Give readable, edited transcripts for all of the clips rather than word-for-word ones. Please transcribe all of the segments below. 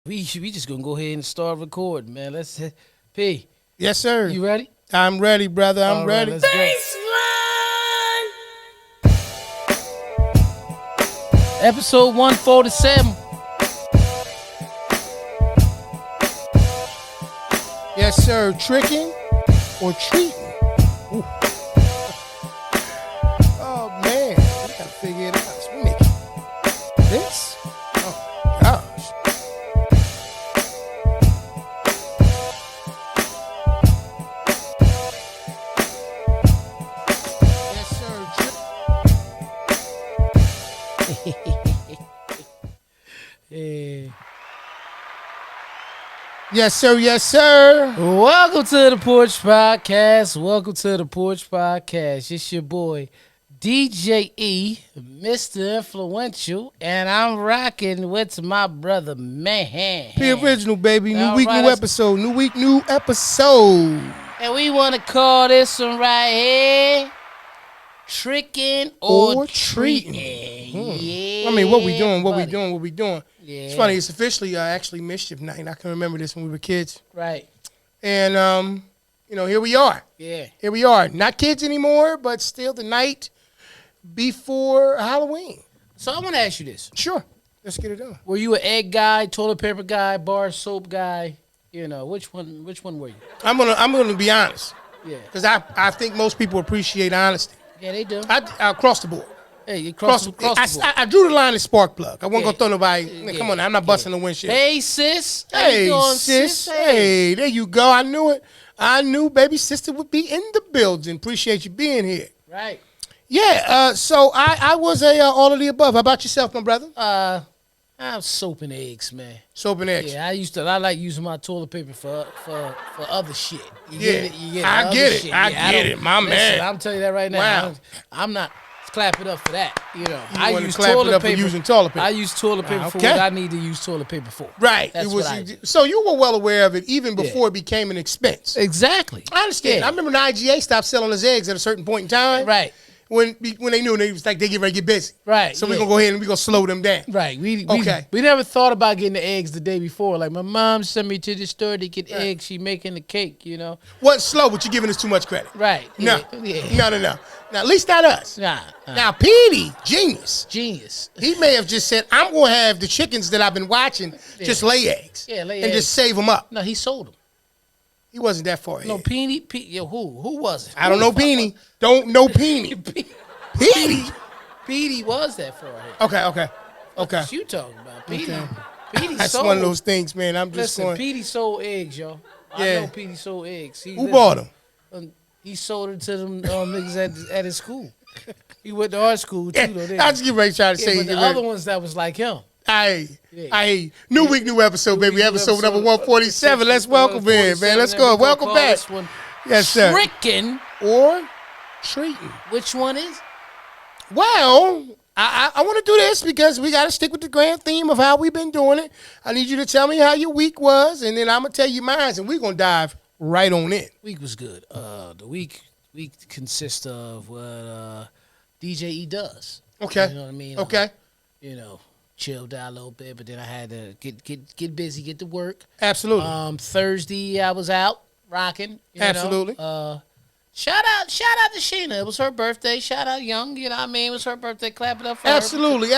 We just gonna go ahead and start recording, man. Let's P. Yes, sir. You ready? I'm ready, brother. I'm ready. Let's go. Episode 147. Yes, sir. Tricking or treating? Ooh. Oh man, we gotta figure it out. So we make this. Oh gosh. Yes, sir. Yeah. Yes, sir. Yes, sir. Welcome to the Porch Podcast. Welcome to the Porch Podcast. It's your boy DJ E, Mr. Influential, and I'm rocking with my brother man. The original, baby. New All week, right, new episode. New week, new episode. And we want to call this one right here tricking or treating. Yeah. I mean, what we doing? What we doing? What we doing? Yeah. It's funny. It's officially actually Mischief Night. I can remember this when we were kids. Right. And here we are. Yeah. Here we are. Not kids anymore, but still the night before Halloween. So I want to ask you this. Sure. Let's get it done. Were you an egg guy, toilet paper guy, bar soap guy? You know, which one were you? I'm gonna be honest. Yeah. Because I think most people appreciate honesty. Yeah, they do. Across the board. Hey, you cross the board. I drew the line at spark plug. I wasn't Yeah. gonna throw nobody. Yeah. Come on now, I'm not busting the windshield. Hey, sis. How you Hey, doing, sis. Hey, there you go. I knew it. I knew baby sister would be in the building. Appreciate you being here. Right. Yeah, so I was all of the above. How about yourself, my brother? I'm soap and eggs, man. Soap and eggs. Yeah, I like using my toilet paper for other shit. You Yeah, get it? You get I other get it. shit. I Yeah, get don't- it, my listen, man. I'm telling you that right now. Wow. I'm not clapping up for that. You know, You I wanna use clap it toilet up for paper. using toilet paper. I use toilet paper for Okay. what I need to use toilet paper for. Right. That's what I do. So you were well aware of it even before it became an expense. Exactly. I understand. Yeah. I remember when IGA stopped selling his eggs at a certain point in time. Right. When they knew they was like they get ready to get busy. Right, So we're yeah. gonna go ahead and we're gonna slow them down. Right. We Okay. We never thought about getting the eggs the day before. Like my mom sent me to the store to get eggs. She making the cake. You know. What's slow, but you're giving us too much credit. Right. No. Yeah. No. Now at least not us. Nah. Now Petey, genius. Genius. He may have just said, I'm gonna have the chickens that I've been watching just lay eggs. Yeah, lay and eggs. just save them up. No, he sold them. He wasn't that far ahead. No, Yo, who was it? I don't know Beanie. Don't know Beanie. Petey. Petey was that far ahead. Okay. What you talking about? Petey. Okay. Petey That's sold. one of those things, man. I'm just Listen, going. Petey sold eggs, yo. I Yeah. know Petey sold eggs. Who bought them? He sold it to them niggas at his school. He went to our school too, though. I was getting ready to try to Yeah, say. but the other ones that was like him. I Yeah. new week, new episode, baby. New Episode number episode, 147. Let's welcome in, man. Let's go. Welcome back. Yes, sir. Tricking. Or treating. Which one is? Well, I want to do this because we got to stick with the grand theme of how we've been doing it. I need you to tell me how your week was, and then I'm going to tell you mine, and we're going to dive right on in. Week was good. The week consists of what DJE does. Okay. You know what I mean? Okay. Chilled out a little bit, but then I had to get busy, get to work. Absolutely. Thursday I was out rocking. Absolutely. Shout out to Sheena. It was her birthday. Shout out Young. You know what I mean? It was her birthday. Clap it up for her. Absolutely.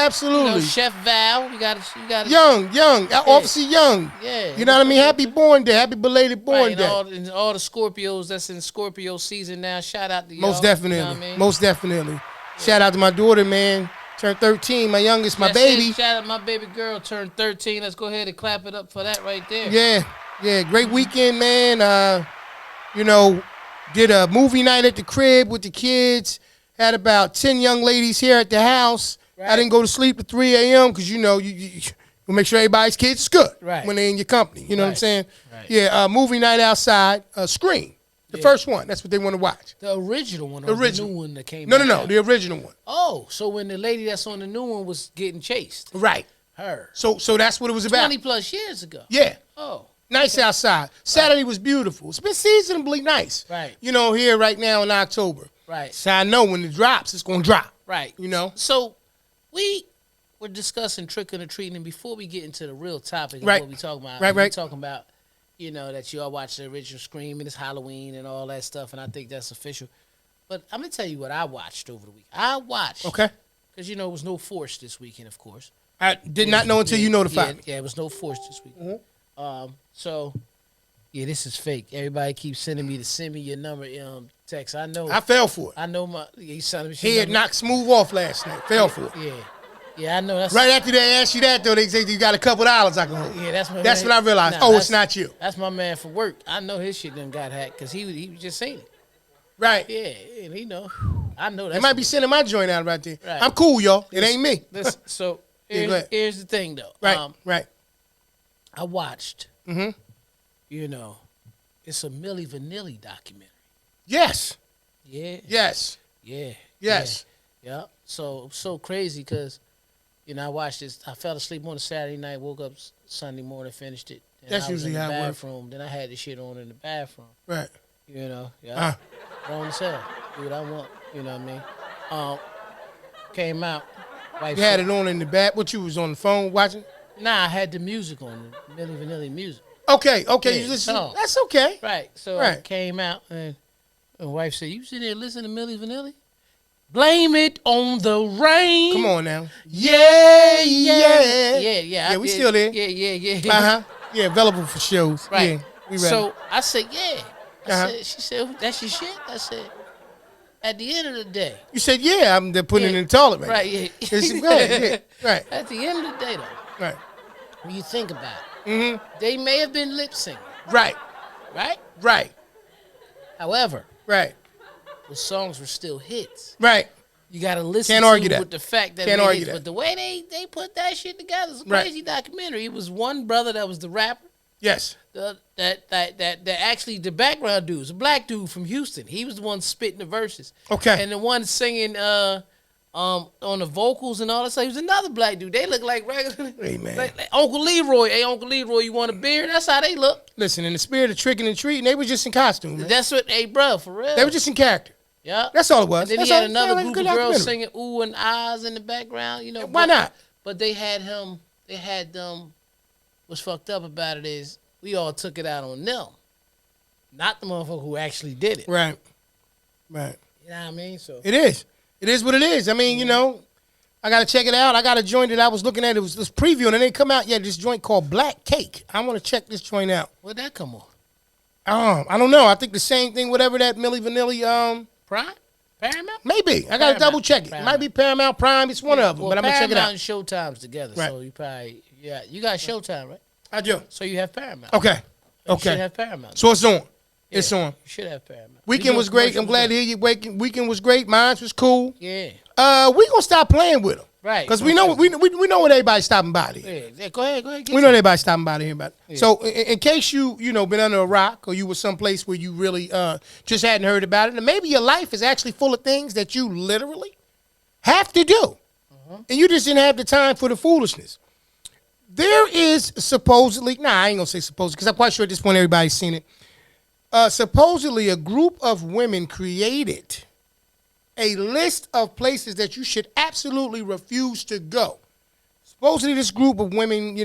Chef Val. You got Young. Officer Young. Yeah. You know what I mean? Happy born day. Happy belated born Right, day. and all the Scorpios that's in Scorpio season now. Shout out to y'all. Most definitely. You know what I mean? Most definitely. Shout out to my daughter, man. Turned 13. My youngest, my That's baby. it. Shout out my baby girl turned 13. Let's go ahead and clap it up for that right there. Yeah. Great weekend, man. Did a movie night at the crib with the kids. Had about 10 young ladies here at the house. Right. I didn't go to sleep at 3 a.m. because, you make sure everybody's kids is good Right. when they're in your company. You know what I'm Right. saying? Right. Yeah, movie night outside. Scream. The first one. That's what they want to watch. The original one or the new one that came No, out? the original one. Oh, so when the lady that's on the new one was getting chased. Right. Her. So that's what it was about. 20 plus years ago. Yeah. Oh. Nice outside. Saturday was beautiful. It's been seasonably nice. Right. Here right now in October. Right. So I know when it drops, it's going to drop. Right. You know? So we we're discussing trick or treating, and before we get into the real topic of Right. what we talking about, Right, we're right. talking about, that you all watch the original Scream and it's Halloween and all that stuff, and I think that's official. But I'm gonna tell you what I watched over the week. I watched Okay. because it was no force this weekend, of course. I did not know until you notified me. Yeah, it was no force this week. So yeah, this is fake. Everybody keeps sending me to send me your number text. I know. I fell for it. I know my. You sending me Head knocked smooth off last night. Fell for it. Yeah. Yeah, I know. That's Right after they asked you that, though, they say you got a couple dollars I can hold. Yeah, that's my That's man. when I realized, Nah, it's not you. That's my man for work. I know his shit done got hacked because he was just saying it. Right. Yeah, and I know They that. might be sending my joint out right there. Right. I'm cool, y'all. It ain't me. Listen, so Yeah, go ahead. here's the thing, though. Right. Right. I watched. Mm-hmm. It's a Milli Vanilli documentary. Yes. Yeah. Yes. Yeah. Yes. Yeah. So crazy because, I watched this. I fell asleep on a Saturday night, woke up Sunday morning, finished it. And That's I was usually in the how it works. bathroom. Then I had the shit on in the bathroom. Right. Yeah. Wrong as hell. Do what I want. You know what I mean? Came out. Wife You had said- it on in the back. What, you was on the phone watching? Nah, I had the music on, the Milli Vanilli music. Okay. Yeah, You listen. so- That's okay. Right. So I Right. came out and my wife said, "You sitting there listening to Milli Vanilli? Blame it on the rain." Come on now. Yeah. Yeah. Yeah, we still there. Yeah. Uh-huh. Yeah, available for shows. Right. Yeah, we ready. So I said, yeah. Uh-huh. She said, that's your shit? I said, at the end of the day. You said, yeah, I'm putting it Yeah. in the toilet right Right, yeah. It's right, yeah, right, At the end of the day, though, right. when you think about it, Mm-hmm. they may have been lip syncing, Right, right? right, However, right, the songs were still hits. right. You got to listen Can't to argue it that. with the fact that Can't they argue hits. that. But the way they put that shit together is a Right. crazy documentary. It was one brother that was the rapper. Yes. That actually the background dude was a black dude from Houston. He was the one spitting the verses. Okay. And the one singing on the vocals and all that stuff, he was another black dude. They look like regular Hey, man. like Uncle Leroy. Hey, Uncle Leroy, you want a beer? That's how they look. Listen, in the spirit of tricking and treating, they were just in costume, man. That's what bro, for real. They were just in character. yeah. That's all it was. And then That's he had all- another like a group good of girls documentary. singing ooh and ahs in the background, Why not? But they had them. What's fucked up about it is we all took it out on them, not the motherfucker who actually did it. Right, right. You know what I mean? So It is. It is what it is. I mean, I got to check it out. I got a joint that I was looking at. It was this preview, and it ain't come out yet. This joint called Black Cake. I want to check this joint out. where'd that come on? I don't know. I think the same thing, whatever that Milli Vanilli, Prime? Paramount? maybe. I got to Paramount. double check it. It might be Paramount Prime. It's one of them, Well, but I'm going to check it Paramount out. and Showtime's together, Right. so you probably you got Showtime, right? I do. So you have Paramount. Okay. You should Okay. have Paramount. So it's on. Yeah, It's on. You should have Paramount. Weekend was great. I'm glad to hear you. Weekend was great. Mine was cool. Yeah. We gonna stop playing with them, Right. Because we know what everybody's stopping by here. Yeah. Go ahead. Get We know everybody's stopping by here about it. Yeah. So in case you been under a rock or you were someplace where you really just hadn't heard about it, and maybe your life is actually full of things that you literally have to do, and you just didn't have the time for the foolishness. There is supposedly, I ain't gonna say supposedly because I'm quite sure at this point everybody's seen it. Supposedly a group of women created a list of places that you should absolutely refuse to go. Supposedly this group of women,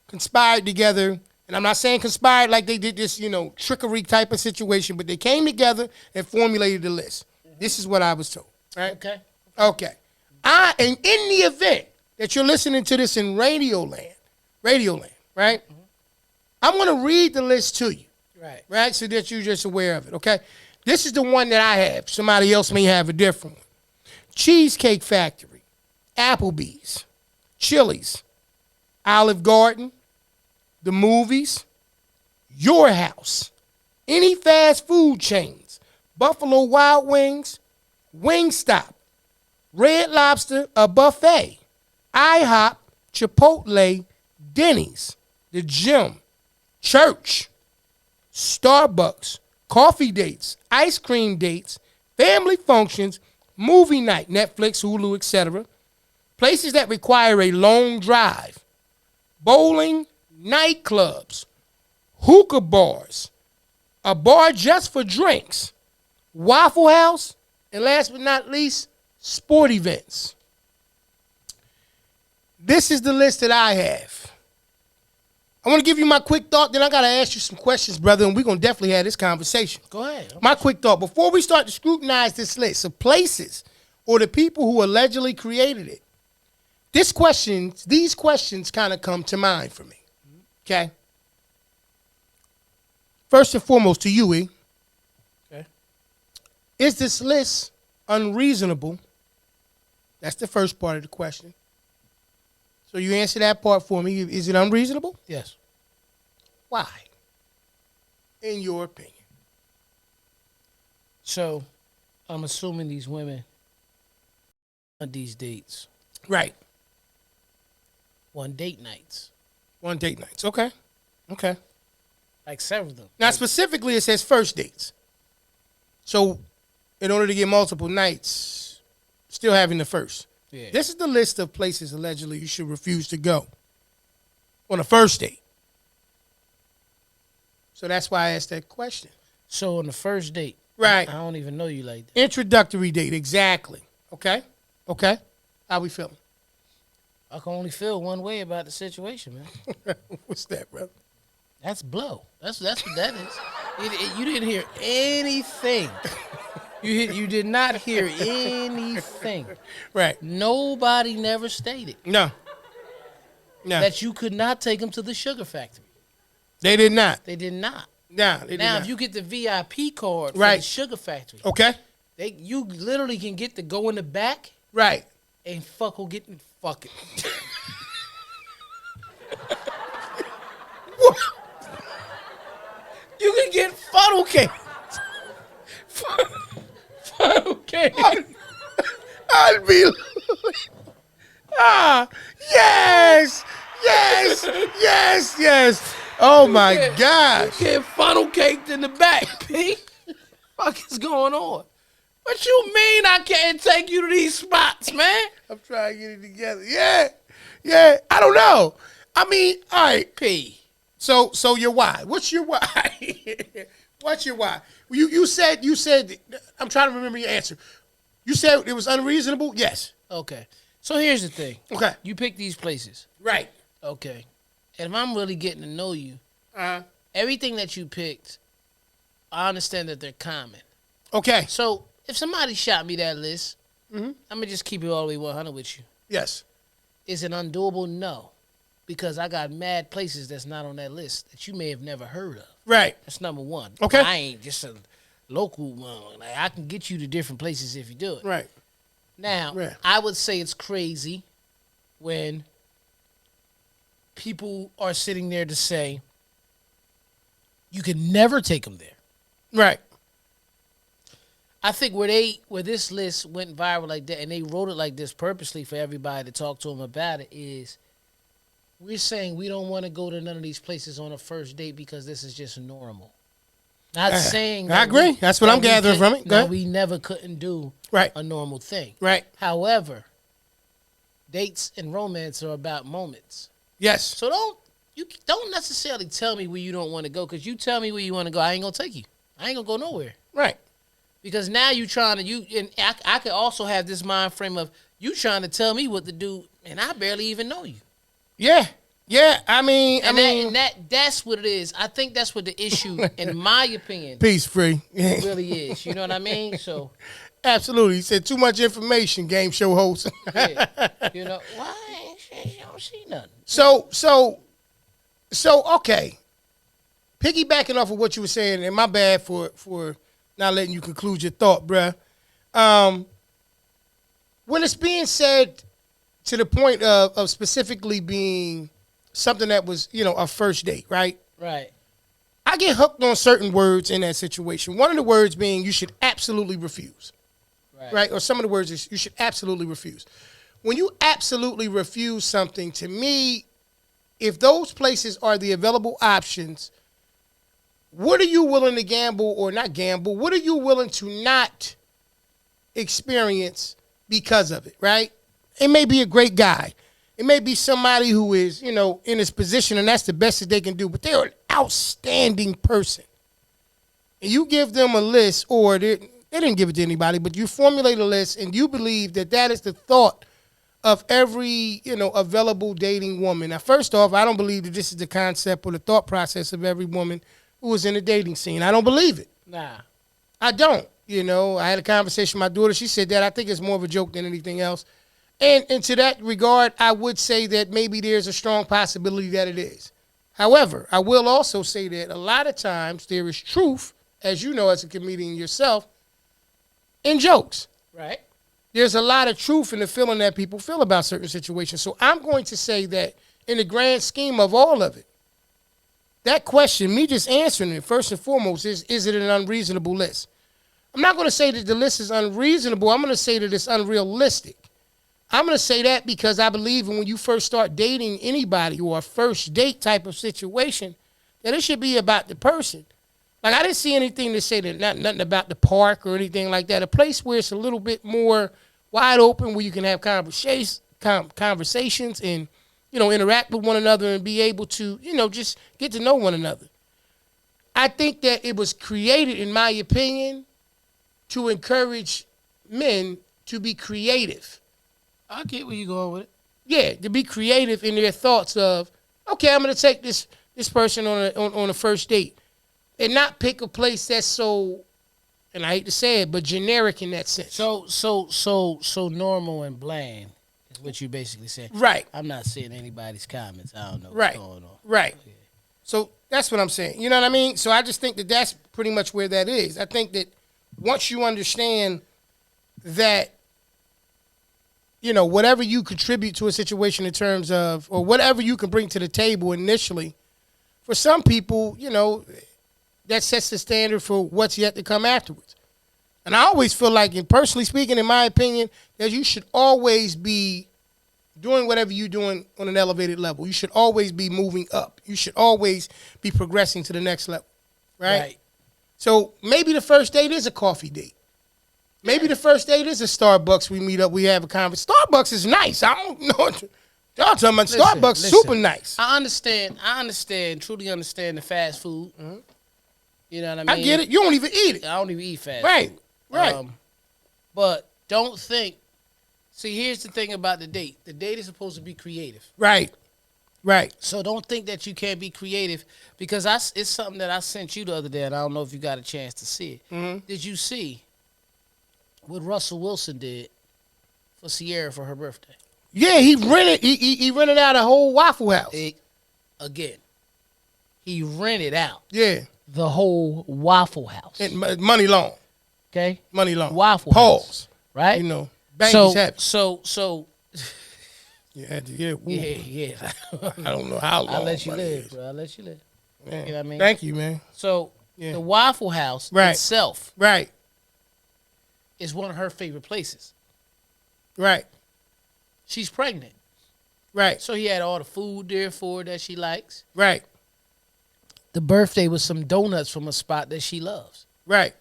conspired together, and I'm not saying conspired like they did this, trickery type of situation, but they came together and formulated the list. This is what I was told, right? Okay. And in the event that you're listening to this in Radio Land, right? I'm going to read the list to you. Right, so that you're just aware of it, okay? This is the one that I have. Somebody else may have a different one. Cheesecake Factory, Applebee's, Chili's, Olive Garden, the movies, Your House, any fast food chains, Buffalo Wild Wings, Wingstop, Red Lobster, a buffet, IHOP, Chipotle, Denny's, the gym, church, Starbucks, coffee dates, ice cream dates, family functions, movie night, Netflix, Hulu, etc. Places that require a long drive, bowling, nightclubs, hookah bars, a bar just for drinks, Waffle House, and last but not least, sport events. This is the list that I have. I want to give you my quick thought, then I got to ask you some questions, brother, and we're going to definitely have this conversation. Go ahead. My quick thought, before we start to scrutinize this list of places or the people who allegedly created it, these questions kind of come to mind for me, okay? First and foremost, to you, E. Okay. Is this list unreasonable? That's the first part of the question. So you answer that part for me. Is it unreasonable? Yes. Why? In your opinion. So, I'm assuming these women on these dates. Right. On date nights. One date nights. Okay. Okay. Like several of them. Now, specifically, it says first dates. So, in order to get multiple nights, still having the first. Yeah. This is the list of places allegedly you should refuse to go on a first date. So that's why I asked that question. So on the first date. Right. I don't even know you like that. Introductory date, exactly. Okay. Okay. How we feeling? I can only feel one way about the situation, man. What's that, brother? That's blow. That's what that is. You didn't hear anything. You did not hear anything. Right. Nobody never stated No. No. that you could not take them to the sugar factory. They did not. They did not. No, they did Now, not. if you get the VIP card for Right. the sugar factory, Okay. you literally can get to go in the back Right. and fucking fuck it. You can get funnel cake. Funnel cake. Unbelievable. Ah, yes, yes, yes, yes. Oh my gosh. Get funnel caked in the back, P. Fuck is going on? What you mean I can't take you to these spots, man? I'm trying to get it together. Yeah, yeah. I don't know. I mean, all right. P. So your why? What's your why? What's your why? You said. I'm trying to remember your answer. You said it was unreasonable. Yes. Okay. So here's the thing. Okay. You pick these places. Right. Okay. And if I'm really getting to know you, everything that you picked, I understand that they're common. Okay. So if somebody shot me that list, I'm gonna just keep it all the way 100 with you. Yes. Is it undoable? No. Because I got mad places that's not on that list that you may have never heard of. Right. That's number one. Okay. I ain't just a local one. Like, I can get you to different places if you do it. Right. Now, Right. I would say it's crazy when people are sitting there to say you can never take them there. Right. I think where this list went viral like that, and they wrote it like this purposely for everybody to talk to them about it, is we're saying we don't want to go to none of these places on a first date because this is just normal. Not saying I agree. That's what I'm gathering from it. Go ahead. We never couldn't do Right. a normal thing. Right. However, dates and romance are about moments. Yes. So don't necessarily tell me where you don't want to go, because you tell me where you want to go, I ain't gonna take you. I ain't gonna go nowhere. Right. Because now you trying to and I could also have this mind frame of you trying to tell me what to do, and I barely even know you. Yeah. Yeah. I mean, That's what it is. I think that's what the issue, in my opinion, peace free. really is. You know what I mean? So Absolutely. He said too much information, game show host. yeah. You know, why you don't see nothing? So okay. Piggybacking off of what you were saying, and my bad for not letting you conclude your thought, bruh. When it's being said to the point of specifically being something that was, a first date, right? Right. I get hooked on certain words in that situation. One of the words being you should absolutely refuse, right? Or some of the words is you should absolutely refuse. When you absolutely refuse something, to me, if those places are the available options, what are you willing to gamble or not gamble? What are you willing to not experience because of it, right? It may be a great guy. It may be somebody who is, in his position, and that's the best that they can do, but they're an outstanding person. And you give them a list, or they didn't give it to anybody, but you formulate a list, and you believe that that is the thought of every, available dating woman. Now, first off, I don't believe that this is the concept or the thought process of every woman who is in the dating scene. I don't believe it. Nah. I don't. I had a conversation with my daughter. She said that. I think it's more of a joke than anything else. And to that regard, I would say that maybe there's a strong possibility that it is. However, I will also say that a lot of times there is truth, as you know as a comedian yourself, in jokes. Right. There's a lot of truth in the feeling that people feel about certain situations. So I'm going to say that in the grand scheme of all of it, that question, me just answering it, first and foremost, is it an unreasonable list? I'm not going to say that the list is unreasonable. I'm going to say that it's unrealistic. I'm going to say that because I believe when you first start dating anybody or a first date type of situation, that it should be about the person. Like, I didn't see anything to say that nothing about the park or anything like that. A place where it's a little bit more wide open, where you can have conversations and, interact with one another and be able to, just get to know one another. I think that it was created, in my opinion, to encourage men to be creative. I get where you're going with it. Yeah, to be creative in their thoughts of, okay, I'm going to take this person on a first date, and not pick a place that's so, and I hate to say it, but generic in that sense. So normal and bland is what you basically saying. Right. I'm not seeing anybody's comments. I don't know what's going on. Right. Yeah. So that's what I'm saying. You know what I mean? So I just think that that's pretty much where that is. I think that once you understand that, whatever you contribute to a situation in terms of, or whatever you can bring to the table initially, for some people, that sets the standard for what's yet to come afterwards. And I always feel like, and personally speaking, in my opinion, that you should always be doing whatever you're doing on an elevated level. You should always be moving up. You should always be progressing to the next level, right? So maybe the first date is a coffee date. Maybe the first date is a Starbucks. We meet up, we have a conversation. Starbucks is nice. I don't know what y'all talking about. Starbucks, super nice. I understand, truly understand the fast food. Mm-hmm. You know what I mean? I get it. You don't even eat it. I don't even eat fast food. Right. But don't think. See, here's the thing about the date. The date is supposed to be creative. Right. So don't think that you can't be creative, because it's something that I sent you the other day, and I don't know if you got a chance to see it. Mm-hmm. Did you see what Russell Wilson did for Sierra for her birthday? Yeah, he rented out a whole Waffle House. He rented out. Yeah. The whole Waffle House. And money long. Okay? Money long. Waffle Pause. House. Right? Bank is happy. So. Yeah. Yeah. I don't know how long. I'll let you live, bro. I'll let you live. Man. You know what I mean? Thank you, man. So, the Waffle House itself. Right. Is one of her favorite places. Right. She's pregnant. Right. So he had all the food there for her that she likes. Right. The birthday was some donuts from a spot that she loves. Right.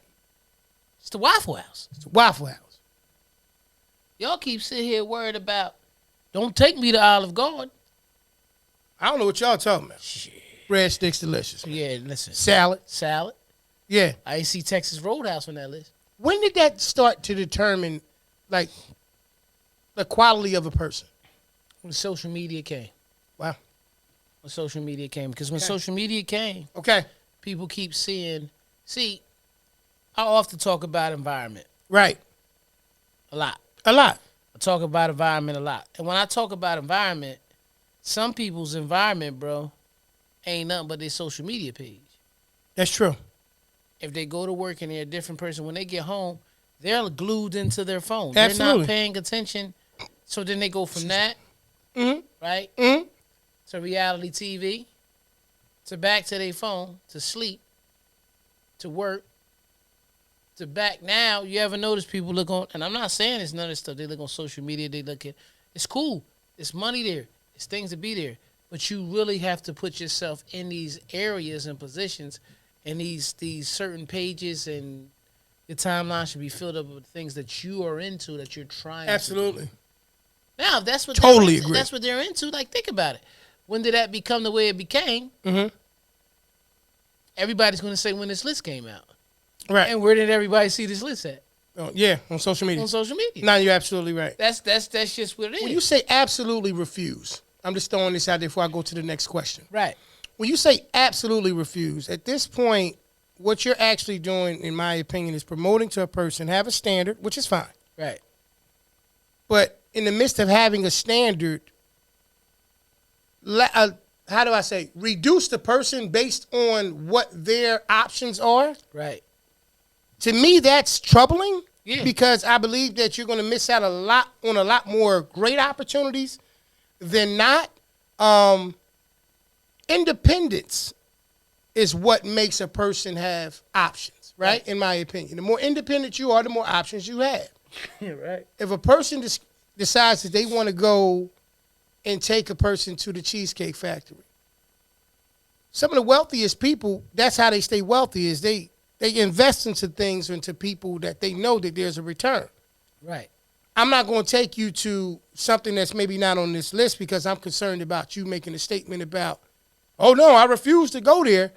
It's the Waffle House. It's the Waffle House. Y'all keep sitting here worried about, don't take me to Olive Garden. I don't know what y'all talking about. Shit. Breadsticks delicious. Yeah, listen. Salad. Yeah. I ain't see Texas Roadhouse on that list. When did that start to determine, like, the quality of a person? When social media came. Wow. When social media came. Because when social media came, people keep seeing. See, I often talk about environment. Right. A lot. I talk about environment a lot. And when I talk about environment, some people's environment, bro, ain't nothing but their social media page. That's true. If they go to work and they're a different person, when they get home, they're glued into their phone. Absolutely. They're not paying attention. So then they go from that, right, to reality TV, to back to their phone, to sleep, to work, to back. Now, you ever notice people look on, and I'm not saying it's none of this stuff, they look on social media, they look at, it's cool, it's money there, it's things to be there, but you really have to put yourself in these areas and positions, and these certain pages, and your timeline should be filled up with things that you are into, that you're trying Absolutely. to do. Now, if that's what totally agree. That's what they're into, like, think about it. When did that become the way it became? Mm-hmm. Everybody's going to say when this list came out. Right. And where did everybody see this list at? Oh, yeah, on social media. On social media. No, you're absolutely right. That's just what it is. When you say absolutely refuse, I'm just throwing this out there before I go to the next question. Right. When you say absolutely refuse, at this point, what you're actually doing, in my opinion, is promoting to a person, have a standard, which is fine. Right. But in the midst of having a standard, how do I say, reduce the person based on what their options are. Right. To me, that's troubling. Yeah. Because I believe that you're going to miss out on a lot more great opportunities than not. Independence is what makes a person have options, right? In my opinion. The more independent you are, the more options you have. Right. If a person decides that they want to go and take a person to the Cheesecake Factory, some of the wealthiest people, that's how they stay wealthy, is they invest into things, into people that they know that there's a return. Right. I'm not going to take you to something that's maybe not on this list because I'm concerned about you making a statement about, oh, no, I refuse to go there,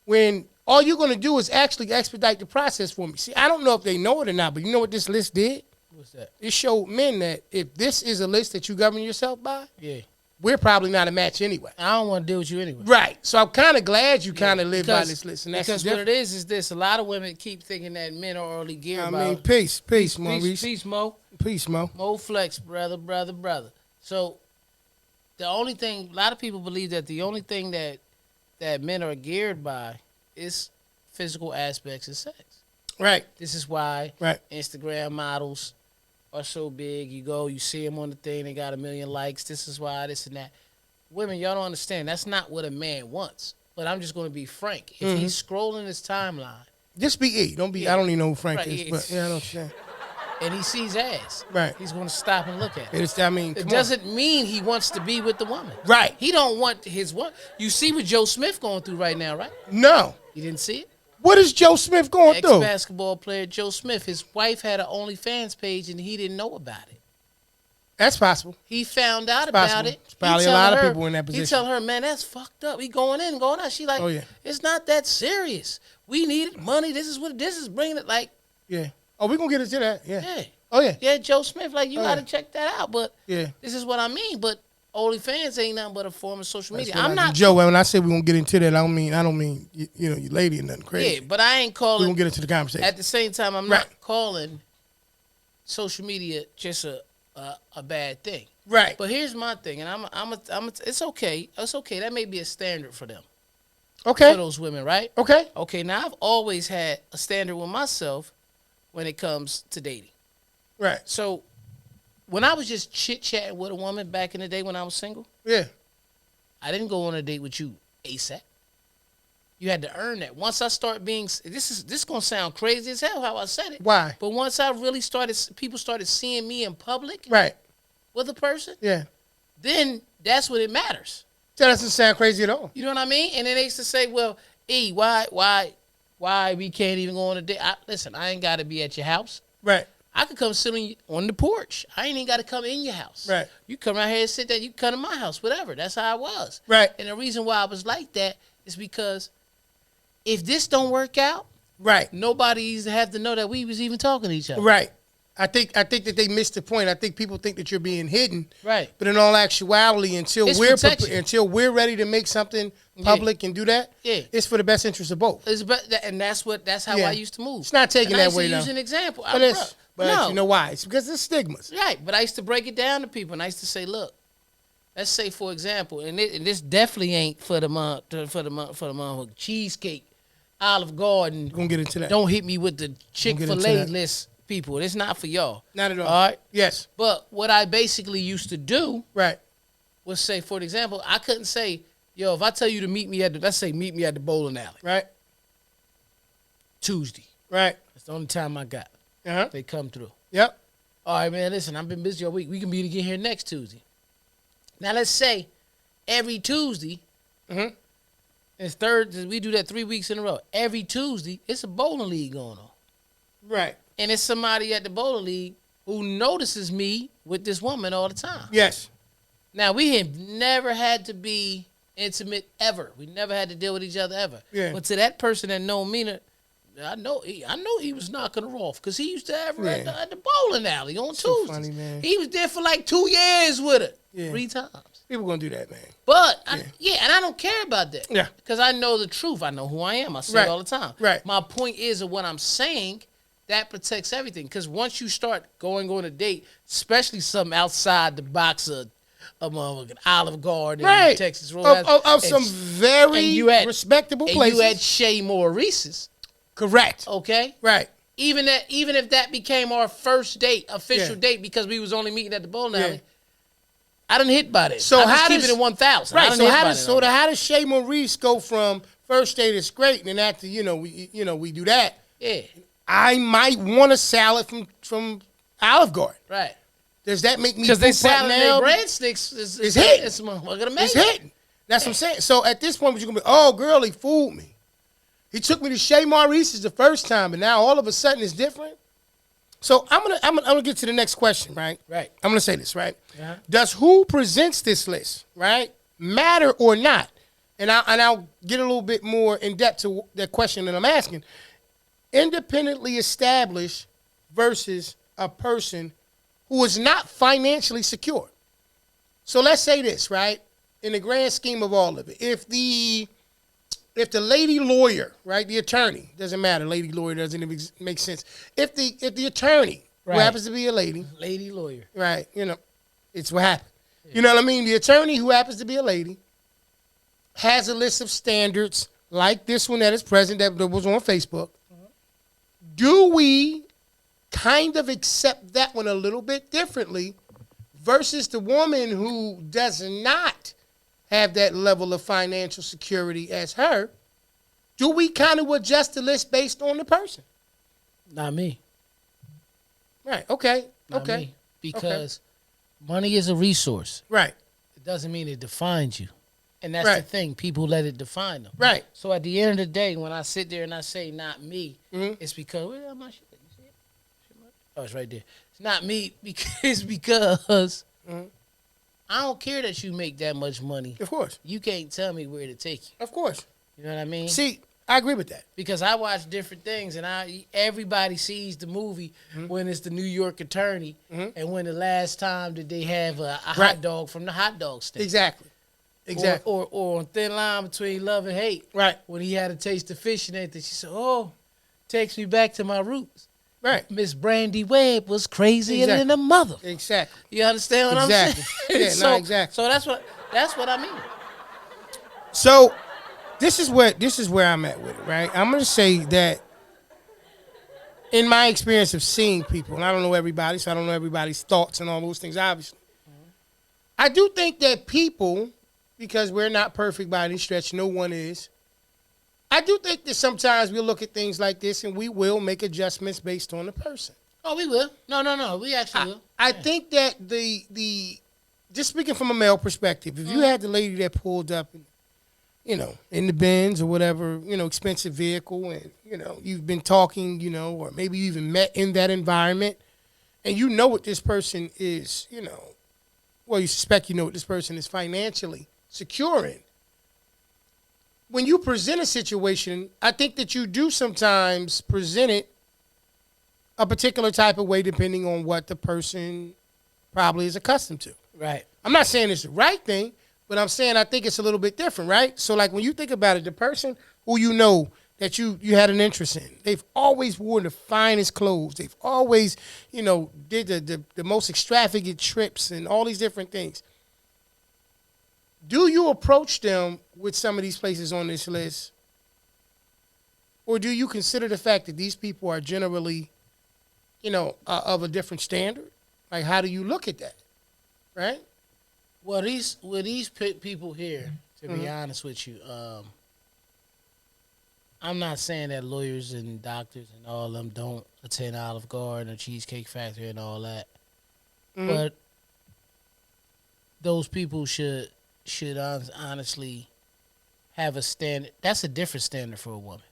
when all you're going to do is actually expedite the process for me. See, I don't know if they know it or not, but you know what this list did? What's that? It showed men that if this is a list that you govern yourself by, Yeah. we're probably not a match anyway. I don't want to deal with you anyway. Right. So I'm kind of glad you kind of live by this list. And that's because what it is this. A lot of women keep thinking that men are only geared I mean, peace, Maurice. Peace, Mo. Peace, Mo. Mo flex, brother. So the only thing, a lot of people believe that the only thing that men are geared by is physical aspects of sex. Right. This is why Right. Instagram models are so big. You go, you see them on the thing, they got 1 million likes. This is why, this and that. Women, y'all don't understand. That's not what a man wants. But I'm just going to be frank. If he's scrolling his timeline. Just be E. Don't be, Yeah. I don't even know who Frank Right, is, yeah. but yeah, I know what you're saying. And he sees ass. Right. He's going to stop and look at it. It's, I mean, It come doesn't mean he wants to be with the woman. Right. He don't want his one. You see what Joe Smith going through right now, right? on. No. You didn't see it? What is Joe Smith going through? Ex-basketball player Joe Smith. His wife had an OnlyFans page and he didn't know about it. That's possible. He found out about it. There's probably a lot of people in that position. He tell her, man, that's fucked up. He going in and going out. She like, Oh, yeah. It's not that serious. We needed money. This is bringing it like. Yeah. Oh, we're going to get into that. Yeah. Yeah. Oh, yeah. Yeah, Joe Smith, like, you Oh, got to yeah. check that out. But Yeah. this is what I mean. But OnlyFans ain't nothing but a form of social media. That's what I'm I do. not. Joe, when I say we're going to get into that, I don't mean you know, you lady or nothing crazy. Yeah, but I ain't We're going calling. to get into the conversation. At the same time, I'm Right. not calling social media just a bad thing. Right. But here's my thing, and it's okay. It's okay. That may be a standard for them, Okay. for those women, right? Okay. Okay, now I've always had a standard with myself when it comes to dating. Right. So when I was just chit-chatting with a woman back in the day when I was single, Yeah. I didn't go on a date with you ASAP. You had to earn that. Once I start being, this is gonna sound crazy as hell how I said it. Why? But once I really people started seeing me in public Right. with a person, Yeah. then that's when it matters. That doesn't sound crazy at all. You know what I mean? And then they used to say, well, E, why we can't even go on a date? Listen, I ain't got to be at your house. Right. I could come sit on the porch. I ain't even got to come in your house. Right. You come out here and sit there. You come to my house, whatever. That's how I was. Right. And the reason why I was like that is because if this don't work out, Right. nobody used to have to know that we was even talking to each other. Right. I think that they missed the point. I think people think that you're being hidden. Right. But in all actuality, until It's we're protection. until we're ready to make something public and do that, Yeah. it's for the best interest of both. And that's how Yeah. I used to move. It's not taken and I that used way to now. use an example. But no. you know why? It's because there's stigmas. Right, but I used to break it down to people, and I used to say, "Look, let's say, for example, and this definitely ain't for the cheesecake, Olive Garden. We're gonna get into that. Don't hit me with the Chick-fil-A that. list, people. It's not for y'all. Not at all. All right. Yes. But what I basically used to do Right. was say, for example, I couldn't say, yo, if I tell you to meet me at the bowling alley Right. Tuesday. Right. That's the only time I got. Uh-huh. They come through. Yep. All right, man, listen, I've been busy all week. We can meet again here next Tuesday. Now, let's say every Tuesday, Mhm. it's we do that 3 weeks in a row. Every Tuesday, it's a bowling league going on. Right. And it's somebody at the bowling league who notices me with this woman all the time. Yes. Now, we have never had to be intimate ever. We never had to deal with each other ever. Yeah. But to that person that know me, I know he was knocking her off because he used to have her at the bowling alley on Tuesdays. Funny, man. He was there for like 2 years with her. Yeah. 3 times. People gonna do that, man. But and I don't care about that. Yeah. Because I know the truth. I know who I am. I say it all the time. Right. My point is that what I'm saying, that protects everything. Because once you start going on a date, especially something outside the box of an Olive Garden in Texas Roadhouse. Of some very respectable places. And you had Shea Maurice's. Correct. Okay? Right. Even if that became our first date, official date, because we was only meeting at the bowling alley, I didn't hit by this. So how does it 1,000? Right. So how does Shea Maurice go from first date is great, and then after we do that? Yeah. I might want a salad from Olive Garden. Right. Does that make me? Because they salad and breadsticks is hitting. It's motherfucking amazing. It's hitting. That's what I'm saying. So at this point, you're gonna be, oh girl, he fooled me. He took me to Shea Maurice's the first time, and now all of a sudden it's different. So I'm gonna get to the next question, right? Right. I'm gonna say this, right? Uh-huh. Does who presents this list, right, matter or not? And I'll get a little bit more in depth to that question that I'm asking. Independently established versus a person who is not financially secure. So let's say this, right? In the grand scheme of all of it, if the lady lawyer, right, the attorney, doesn't matter, lady lawyer doesn't even make sense. If the attorney, who happens to be a lady lawyer, right, it's what happened. Yeah. You know what I mean? The attorney who happens to be a lady has a list of standards like this one that is present that was on Facebook. Mm-hmm. Do we kind of accept that one a little bit differently versus the woman who does not have that level of financial security as her? Do we kind of adjust the list based on the person? Not me. Right. Okay. Not me. Because money is a resource. Right. It doesn't mean it defines you. And that's the thing. People let it define them. Right. So at the end of the day, when I sit there and I say not me, it's because, where's my shit? Oh, it's right there. It's not me because I don't care that you make that much money. Of course. You can't tell me where to take you. Of course. You know what I mean? See, I agree with that. Because I watch different things, and everybody sees the movie when it's the New York attorney and when the last time did they have a hot dog from the hot dog stand. Exactly. Or on Thin Line Between Love and Hate. Right. When he had a taste of fish and everything, she said, oh, takes me back to my roots. Right. Miss Brandy Webb was crazier than a mother. Exactly. You understand what I'm saying? Yeah, exactly. So that's what I mean. So this is where I'm at with it, right? I'm gonna say that in my experience of seeing people, and I don't know everybody, so I don't know everybody's thoughts and all those things, obviously. I do think that people, because we're not perfect by any stretch, no one is. I do think that sometimes we'll look at things like this and we will make adjustments based on the person. Oh, we will. No. We actually will. I think that the just speaking from a male perspective, if you had the lady that pulled up, in the Benz or whatever, expensive vehicle, and, you've been talking, or maybe you even met in that environment, and you know what this person is, you suspect what this person is financially secure in. When you present a situation, I think that you do sometimes present it a particular type of way depending on what the person probably is accustomed to. Right. I'm not saying it's the right thing, but I'm saying I think it's a little bit different, right? So, like, when you think about it, the person who you know that you had an interest in, they've always worn the finest clothes. They've always, did the most extravagant trips and all these different things. Do you approach them with some of these places on this list? Or do you consider the fact that these people are generally, of a different standard? Like, how do you look at that? Right? Well, these people here, to be honest with you, I'm not saying that lawyers and doctors and all of them don't attend Olive Garden or Cheesecake Factory and all that. But those people should honestly have a standard. That's a different standard for a woman.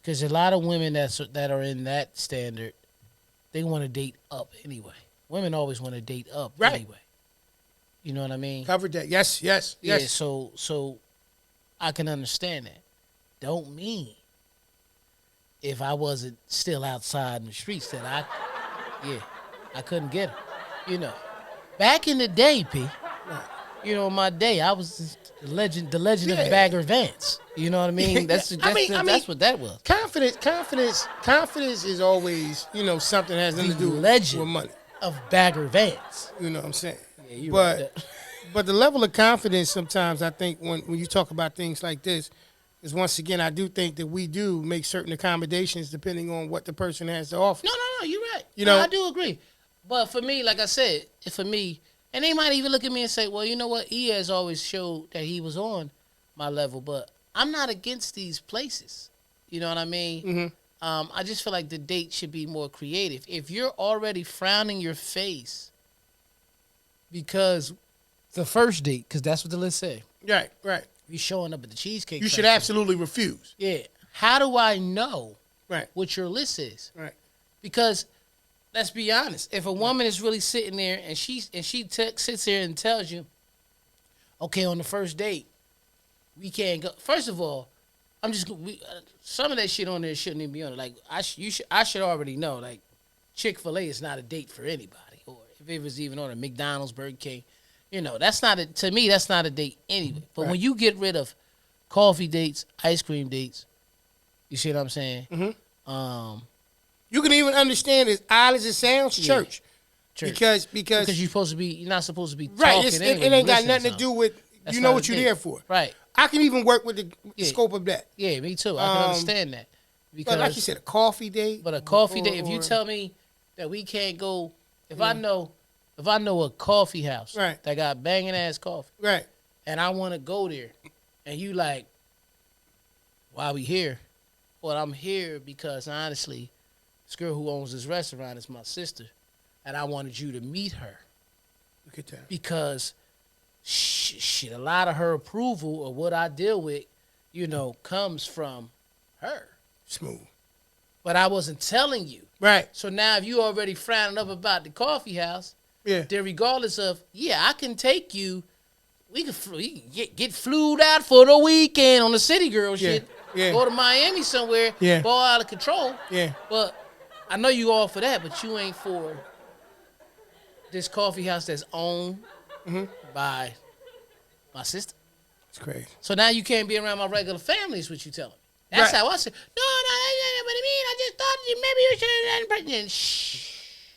Because a lot of women that are in that standard, they want to date up anyway. Women always want to date up anyway. You know what I mean? Covered that. Yes. Yeah, so I can understand that. Don't mean if I wasn't still outside in the streets that I couldn't get her. You know, back in the day, P. You know, in my day, I was the legend of Bagger Vance. You know what I mean? That's what that was. Confidence is always, something that has nothing to do with money. Of Bagger Vance. You know what I'm saying? Yeah, you're right. But the level of confidence sometimes, I think, when you talk about things like this, is once again, I do think that we do make certain accommodations depending on what the person has to offer. No, you're right. No, I do agree. But for me, like I said, and they might even look at me and say, well, you know what? He has always showed that he was on my level, but I'm not against these places. You know what I mean? Mm-hmm. I just feel like the date should be more creative. If you're already frowning your face because the first date, because that's what the list say. Right. You're showing up at the Cheesecake You should Factory. absolutely refuse. Yeah. How do I know Right. what your list is? Right. Because let's be honest. If a woman is really sitting there and she sits there and tells you, okay, on the first date, we can't go. First of all, some of that shit on there shouldn't even be on it. Like I should already know. Like Chick-fil-A is not a date for anybody, or if it was even on a McDonald's, Burger King, that's not to me. That's not a date anyway. But when you get rid of coffee dates, ice cream dates, you see what I'm saying? Mm-hmm. You can even understand, as odd as it sounds, church. Because you're not supposed to be talking. Right, anyway, it ain't got nothing to do with what you're there for. Right. I can even work with the scope of that. Yeah, me too. I can understand that. Because, like you said, a coffee date. But a coffee date, if you tell me that we can't go, if I know a coffee house that got banging ass coffee, right, and I want to go there, and you like, why we here? Well, I'm here because honestly, this girl who owns this restaurant is my sister, and I wanted you to meet her. Look at that. Because a lot of her approval of what I deal with, comes from her. Smooth. But I wasn't telling you. Right. So now if you already frowning up about the coffee house, then regardless of, I can take you, we can get flued out for the weekend on the city girl shit. Yeah. Go to Miami somewhere, ball out of control. Yeah. But I know you all for that, but you ain't for this coffee house that's owned by my sister. It's crazy. So now you can't be around my regular family, is what you telling me. That's how I say. No, but I mean, I just thought maybe you should have done. Shh.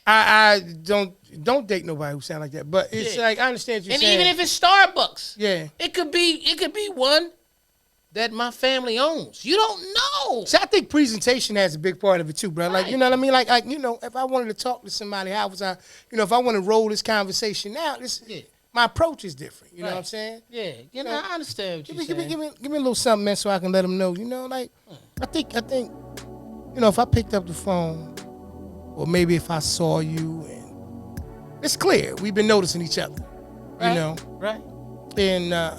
I don't date nobody who sound like that. But it's like, I understand what you're saying. And even if it's Starbucks, it could be one that my family owns. You don't know. See, I think presentation has a big part of it too, bro. Like, you know what I mean? Like, if I wanted to talk to somebody, how was I? If I want to roll this conversation out, my approach is different. You know what I'm saying? Yeah. I understand what you're saying. Give me a little something, man, so I can let them know. I think, if I picked up the phone, or maybe if I saw you, and it's clear we've been noticing each other. Right. And I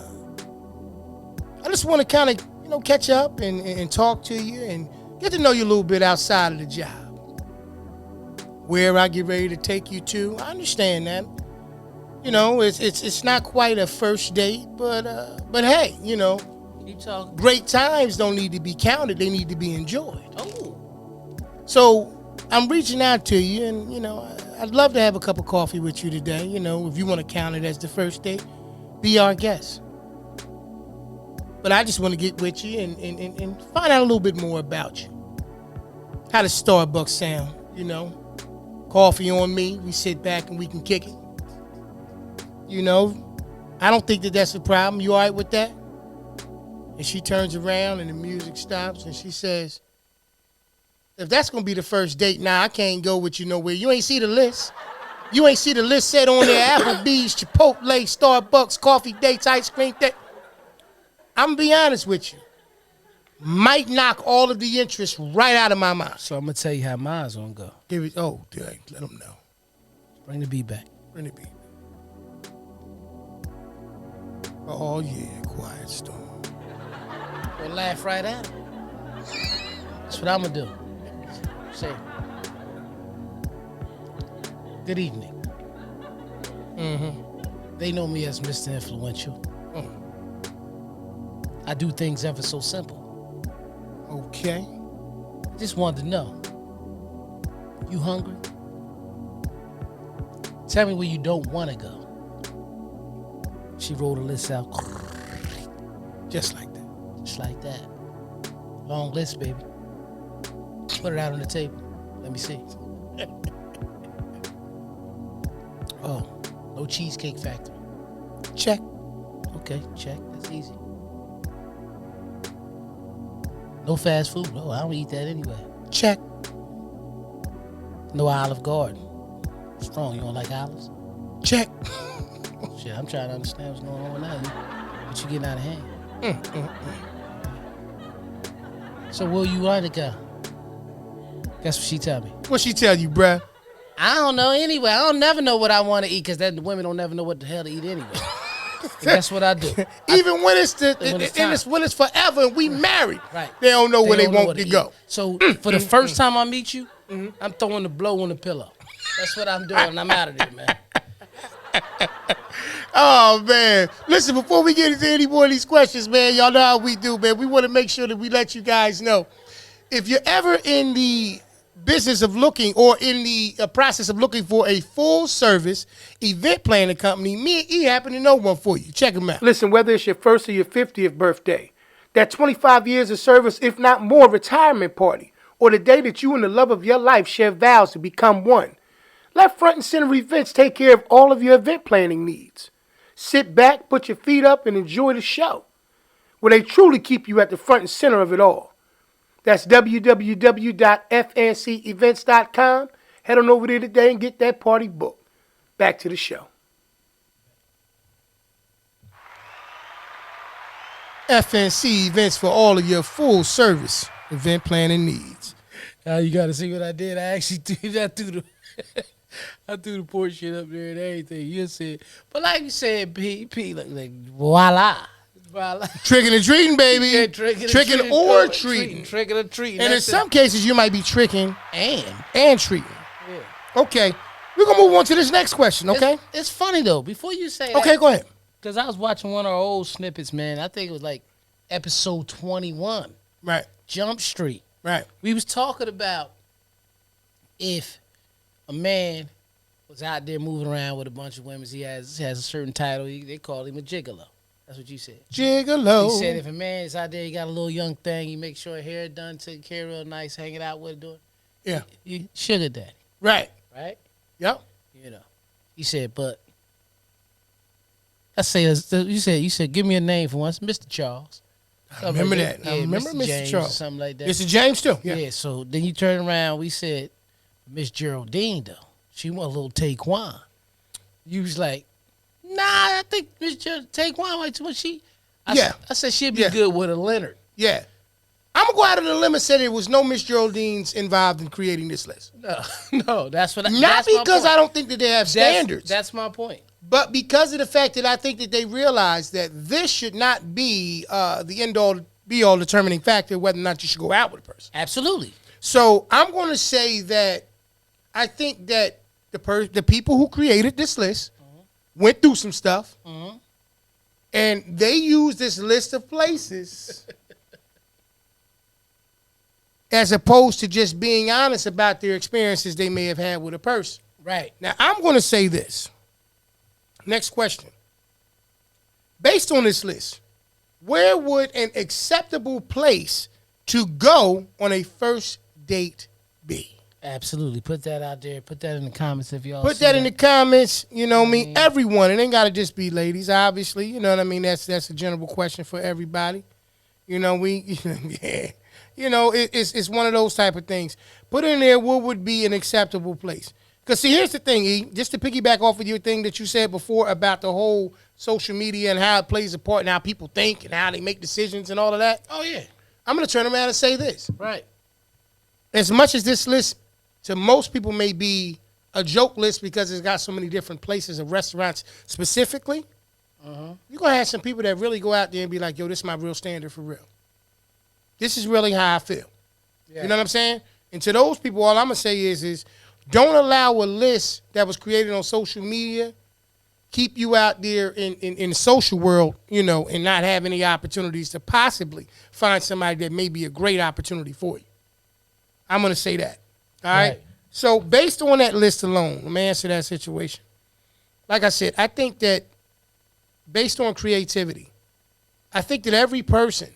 just want to kind of, catch up and talk to you and get to know you a little bit outside of the job. Where I get ready to take you to, I understand that. It's not quite a first date, but hey, keep talking. Great times don't need to be counted; they need to be enjoyed. Oh, so I'm reaching out to you, and I'd love to have a cup of coffee with you today. If you want to count it as the first date, be our guest. But I just want to get with you and find out a little bit more about you. How does Starbucks sound? Coffee on me. We sit back and we can kick it. I don't think that's a problem. You all right with that? And she turns around and the music stops and she says, if that's going to be the first date, I can't go with you nowhere. You ain't see the list. You ain't see the list set on there. Applebee's, Chipotle, Starbucks, coffee dates, ice cream date. I'm going to be honest with you. Might knock all of the interest right out of my mind. So I'm going to tell you how mine's going to go. Let them know. Bring the beat back. Bring the beat. Oh, yeah, Quiet Storm. We'll laugh right at it. That's what I'm going to do. Say, good evening. They know me as Mr. Influential. I do things ever so simple. Okay. Just wanted to know. You hungry? Tell me where you don't want to go. She rolled a list out. Just like that. Just like that. Long list, baby. Put it out on the table. Let me see. Oh, no Cheesecake Factory. Check. Okay, check. That's easy. No fast food. Oh, I don't eat that anyway. Check. No Olive Garden. Strong. You don't like olives? Check. Shit, I'm trying to understand what's going on with that. But you getting out of hand. So where you want to go? That's what she tell me. What she tell you, bruh? I don't know anyway. I don't never know what I want to eat because then the women don't never know what the hell to eat anyway. That's what I do. Even when it's forever and we married, right? They don't know where they want to go. So for the first time I meet you, I'm throwing the blow on the pillow. That's what I'm doing. And I'm out of there, man. Oh, man. Listen, before we get into any more of these questions, man, y'all know how we do, man. We want to make sure that we let you guys know. If you're ever in the business of looking or in the process of looking for a full-service event planning company, me and E happen to know one for you. Check them out. Listen, whether it's your first or your 50th birthday, that 25 years of service, if not more, retirement party, or the day that you and the love of your life share vows to become one, let Front and Center Events take care of all of your event planning needs. Sit back, put your feet up, and enjoy the show, where they truly keep you at the front and center of it all. That's www.fncevents.com. Head on over there today and get that party booked. Back to the show. FNC Events for all of your full-service event planning needs. Now you got to see what I did. I actually did. I threw the Porch shit up there and everything. You said, but like you said, P, like voila. Tricking and treating, baby. Yeah, tricking or treating. Tricking or treating. And in some cases, you might be tricking and treating. Yeah. Okay. We're going to move on to this next question, okay? It's funny, though. Before you say that. Okay, go ahead. Because I was watching one of our old snippets, man. I think it was like episode 21. Right. Jump Street. Right. We was talking about if a man was out there moving around with a bunch of women, he has a certain title. They call him a gigolo. That's what you said. Gigolo. He said if a man is out there, he got a little young thing, he make sure hair done, taken care of real nice, hanging out with it, doing. Yeah. You sugar daddy. Right. Right? Yep. You know. He said, but I say you said give me a name for once, Mr. Charles. I remember that. Yeah, I remember Mr. James Charles. or something like that. Mr. James too. Yeah. So then you turn around, we said Miss Geraldine though. She want a little Taekwon. You was like, nah, I think Miss Taekwon like what she. I said she'd be good with a Leonard. Yeah. I'm gonna go out on the limb and say there was no Miss Geraldines involved in creating this list. No, that's what. Not because I don't think that they have standards. That's my point. But because of the fact that I think that they realize that this should not be the end-all, be-all determining factor whether or not you should go out with a person. Absolutely. So I'm going to say that I think that the people who created this list went through some stuff, and they used this list of places as opposed to just being honest about their experiences they may have had with a person. Right. Now, I'm going to say this. Next question. Based on this list, where would an acceptable place to go on a first date be? Absolutely. Put that out there. Put that in the comments if y'all Put that in the comments. You know what I mean? Everyone. It ain't got to just be ladies, obviously. You know what I mean? That's a general question for everybody. You know, yeah. You know, it's one of those type of things. Put in there what would be an acceptable place. Because, see, here's the thing, E. Just to piggyback off of your thing that you said before about the whole social media and how it plays a part and how people think and how they make decisions and all of that. Oh, yeah. I'm going to turn around and say this. Right. As much as this list to most people may be a joke list because it's got so many different places and restaurants specifically, you're going to have some people that really go out there and be like, yo, this is my real standard for real. This is really how I feel. Yeah. You know what I'm saying? And to those people, all I'm going to say is don't allow a list that was created on social media keep you out there in the social world, you know, and not have any opportunities to possibly find somebody that may be a great opportunity for you. I'm going to say that. All right? So based on that list alone, let me answer that situation. Like I said, I think that based on creativity, I think that every person,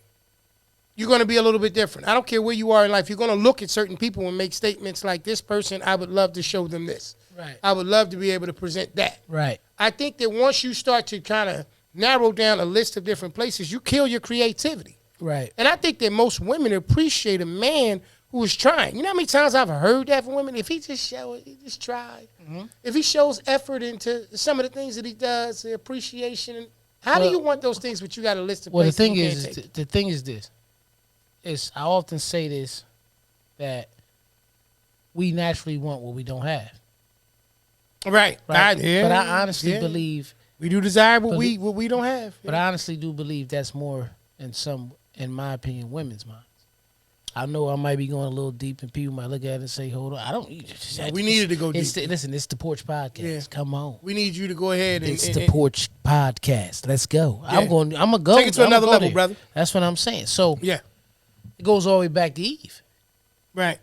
you're going to be a little bit different. I don't care where you are in life. You're going to look at certain people and make statements like, this person, I would love to show them this. Right. I would love to be able to present that. Right. I think that once you start to kind of narrow down a list of different places, you kill your creativity. Right. And I think that most women appreciate a man who is trying. You know how many times I've heard that from women? If he just show it, he just tried. Mm-hmm. If he shows effort into some of the things that he does, the appreciation. How do you want those things, but you got a list of places? Well, the thing is this. I often say this, that we naturally want what we don't have. Right. But I honestly believe we do desire what we don't have. But I honestly do believe that's more in my opinion, women's minds. I know I might be going a little deep, and people might look at it and say, "Hold on, I don't." We needed to go deep. Listen, it's the Porch Podcast. Yeah. Come on, we need you to go ahead. It's the Porch Podcast. Let's go. Yeah. I'm gonna go. Take it to another level, brother. That's what I'm saying. So yeah, it goes all the way back to Eve. Right.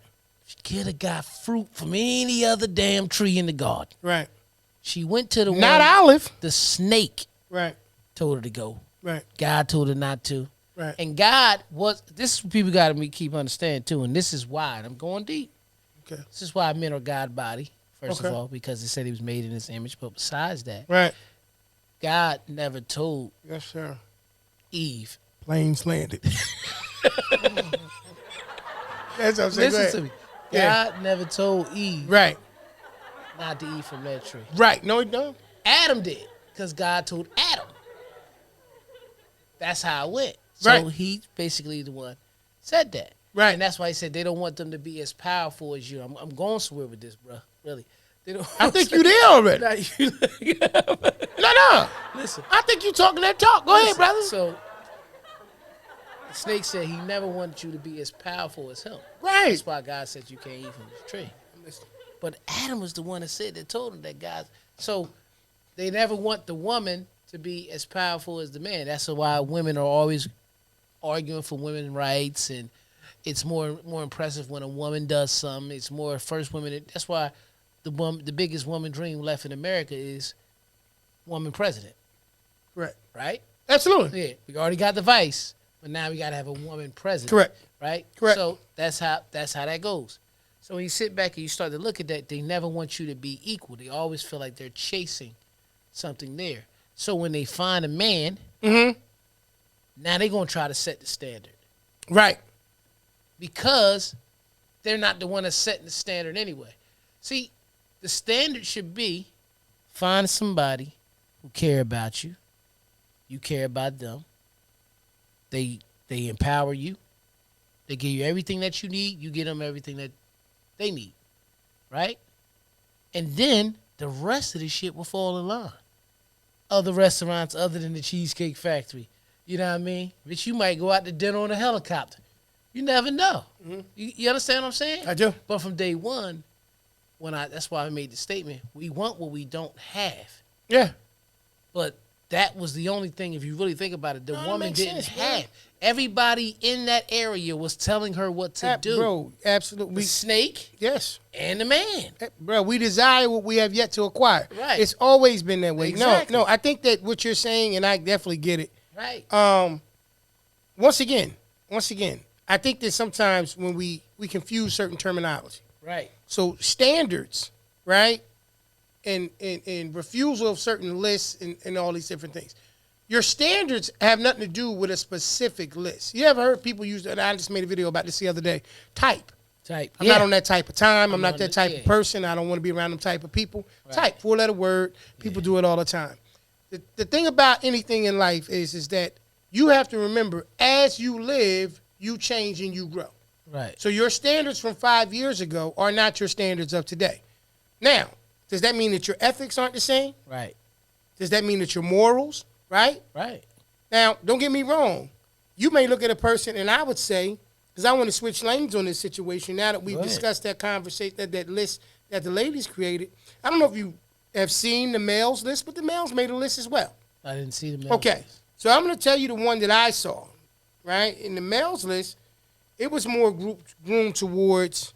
She could have got fruit from any other damn tree in the garden. Right. She went to the not olive. The snake. Right. Told her to go. Right. God told her not to. Right. And God this is what people got to keep understanding too, and this is why, and I'm going deep. Okay. This is why men are God body, first of all, because he said he was made in his image. But besides that, right. God never told yes, sir. Eve. Planes landed. That's what I'm saying. Listen to me. God never told Eve. Right. Not to eat from that tree. Right. No, he don't. Adam did, because God told Adam. That's how it went. So he basically the one said that. Right. And that's why he said they don't want them to be as powerful as you. I'm going somewhere with this, bro. Really. They don't I think you there already. No. Listen. I think you talking that talk. Go ahead, brother. So the snake said he never wanted you to be as powerful as him. Right. That's why God said you can't eat from this tree. But Adam was the one that told him that God. So they never want the woman to be as powerful as the man. That's why women are always arguing for women's rights, and it's more impressive when a woman does something. It's more first women. That's why the biggest woman dream left in America is woman president. Correct. Right? Absolutely. Yeah. We already got the vice, but now we got to have a woman president. Correct. Right? Correct. So that's how that goes. So when you sit back and you start to look at that, they never want you to be equal. They always feel like they're chasing something there. So when they find a man, now they're going to try to set the standard. Right. Because they're not the one that's setting the standard anyway. See, the standard should be find somebody who care about you. You care about them. They empower you. They give you everything that you need. You give them everything that they need. Right? And then the rest of the shit will fall in line. Other restaurants other than the Cheesecake Factory. You know what I mean? But you might go out to dinner on a helicopter. You never know. Mm-hmm. You understand what I'm saying? I do. But from day one, that's why I made the statement, we want what we don't have. Yeah. But that was the only thing, if you really think about it, the woman didn't have. Everybody in that area was telling her what to do. Bro, absolutely. The snake. Yes. And the man. Bro, we desire what we have yet to acquire. Right. It's always been that way. Exactly. No, I think that what you're saying, and I definitely get it. Right. Once again, I think that sometimes when we confuse certain terminology. Right. So standards, right? And refusal of certain lists and all these different things. Your standards have nothing to do with a specific list. You ever heard people use, and I just made a video about this the other day, type. I'm not on that type of time. I'm not that type of person. I don't want to be around them type of people. Right. Type, 4-letter word. People do it all the time. The thing about anything in life is that you have to remember, as you live, you change and you grow. Right. So your standards from 5 years ago are not your standards of today. Now, does that mean that your ethics aren't the same? Right. Does that mean that your morals, right? Right. Now, don't get me wrong. You may look at a person, and I would say, because I want to switch lanes on this situation now that we've discussed that conversation, that list that the ladies created. I don't know if you have seen the males list, but the males made a list as well. I didn't see the males Okay. list. So I'm going to tell you the one that I saw, right? In the males list, it was more groomed towards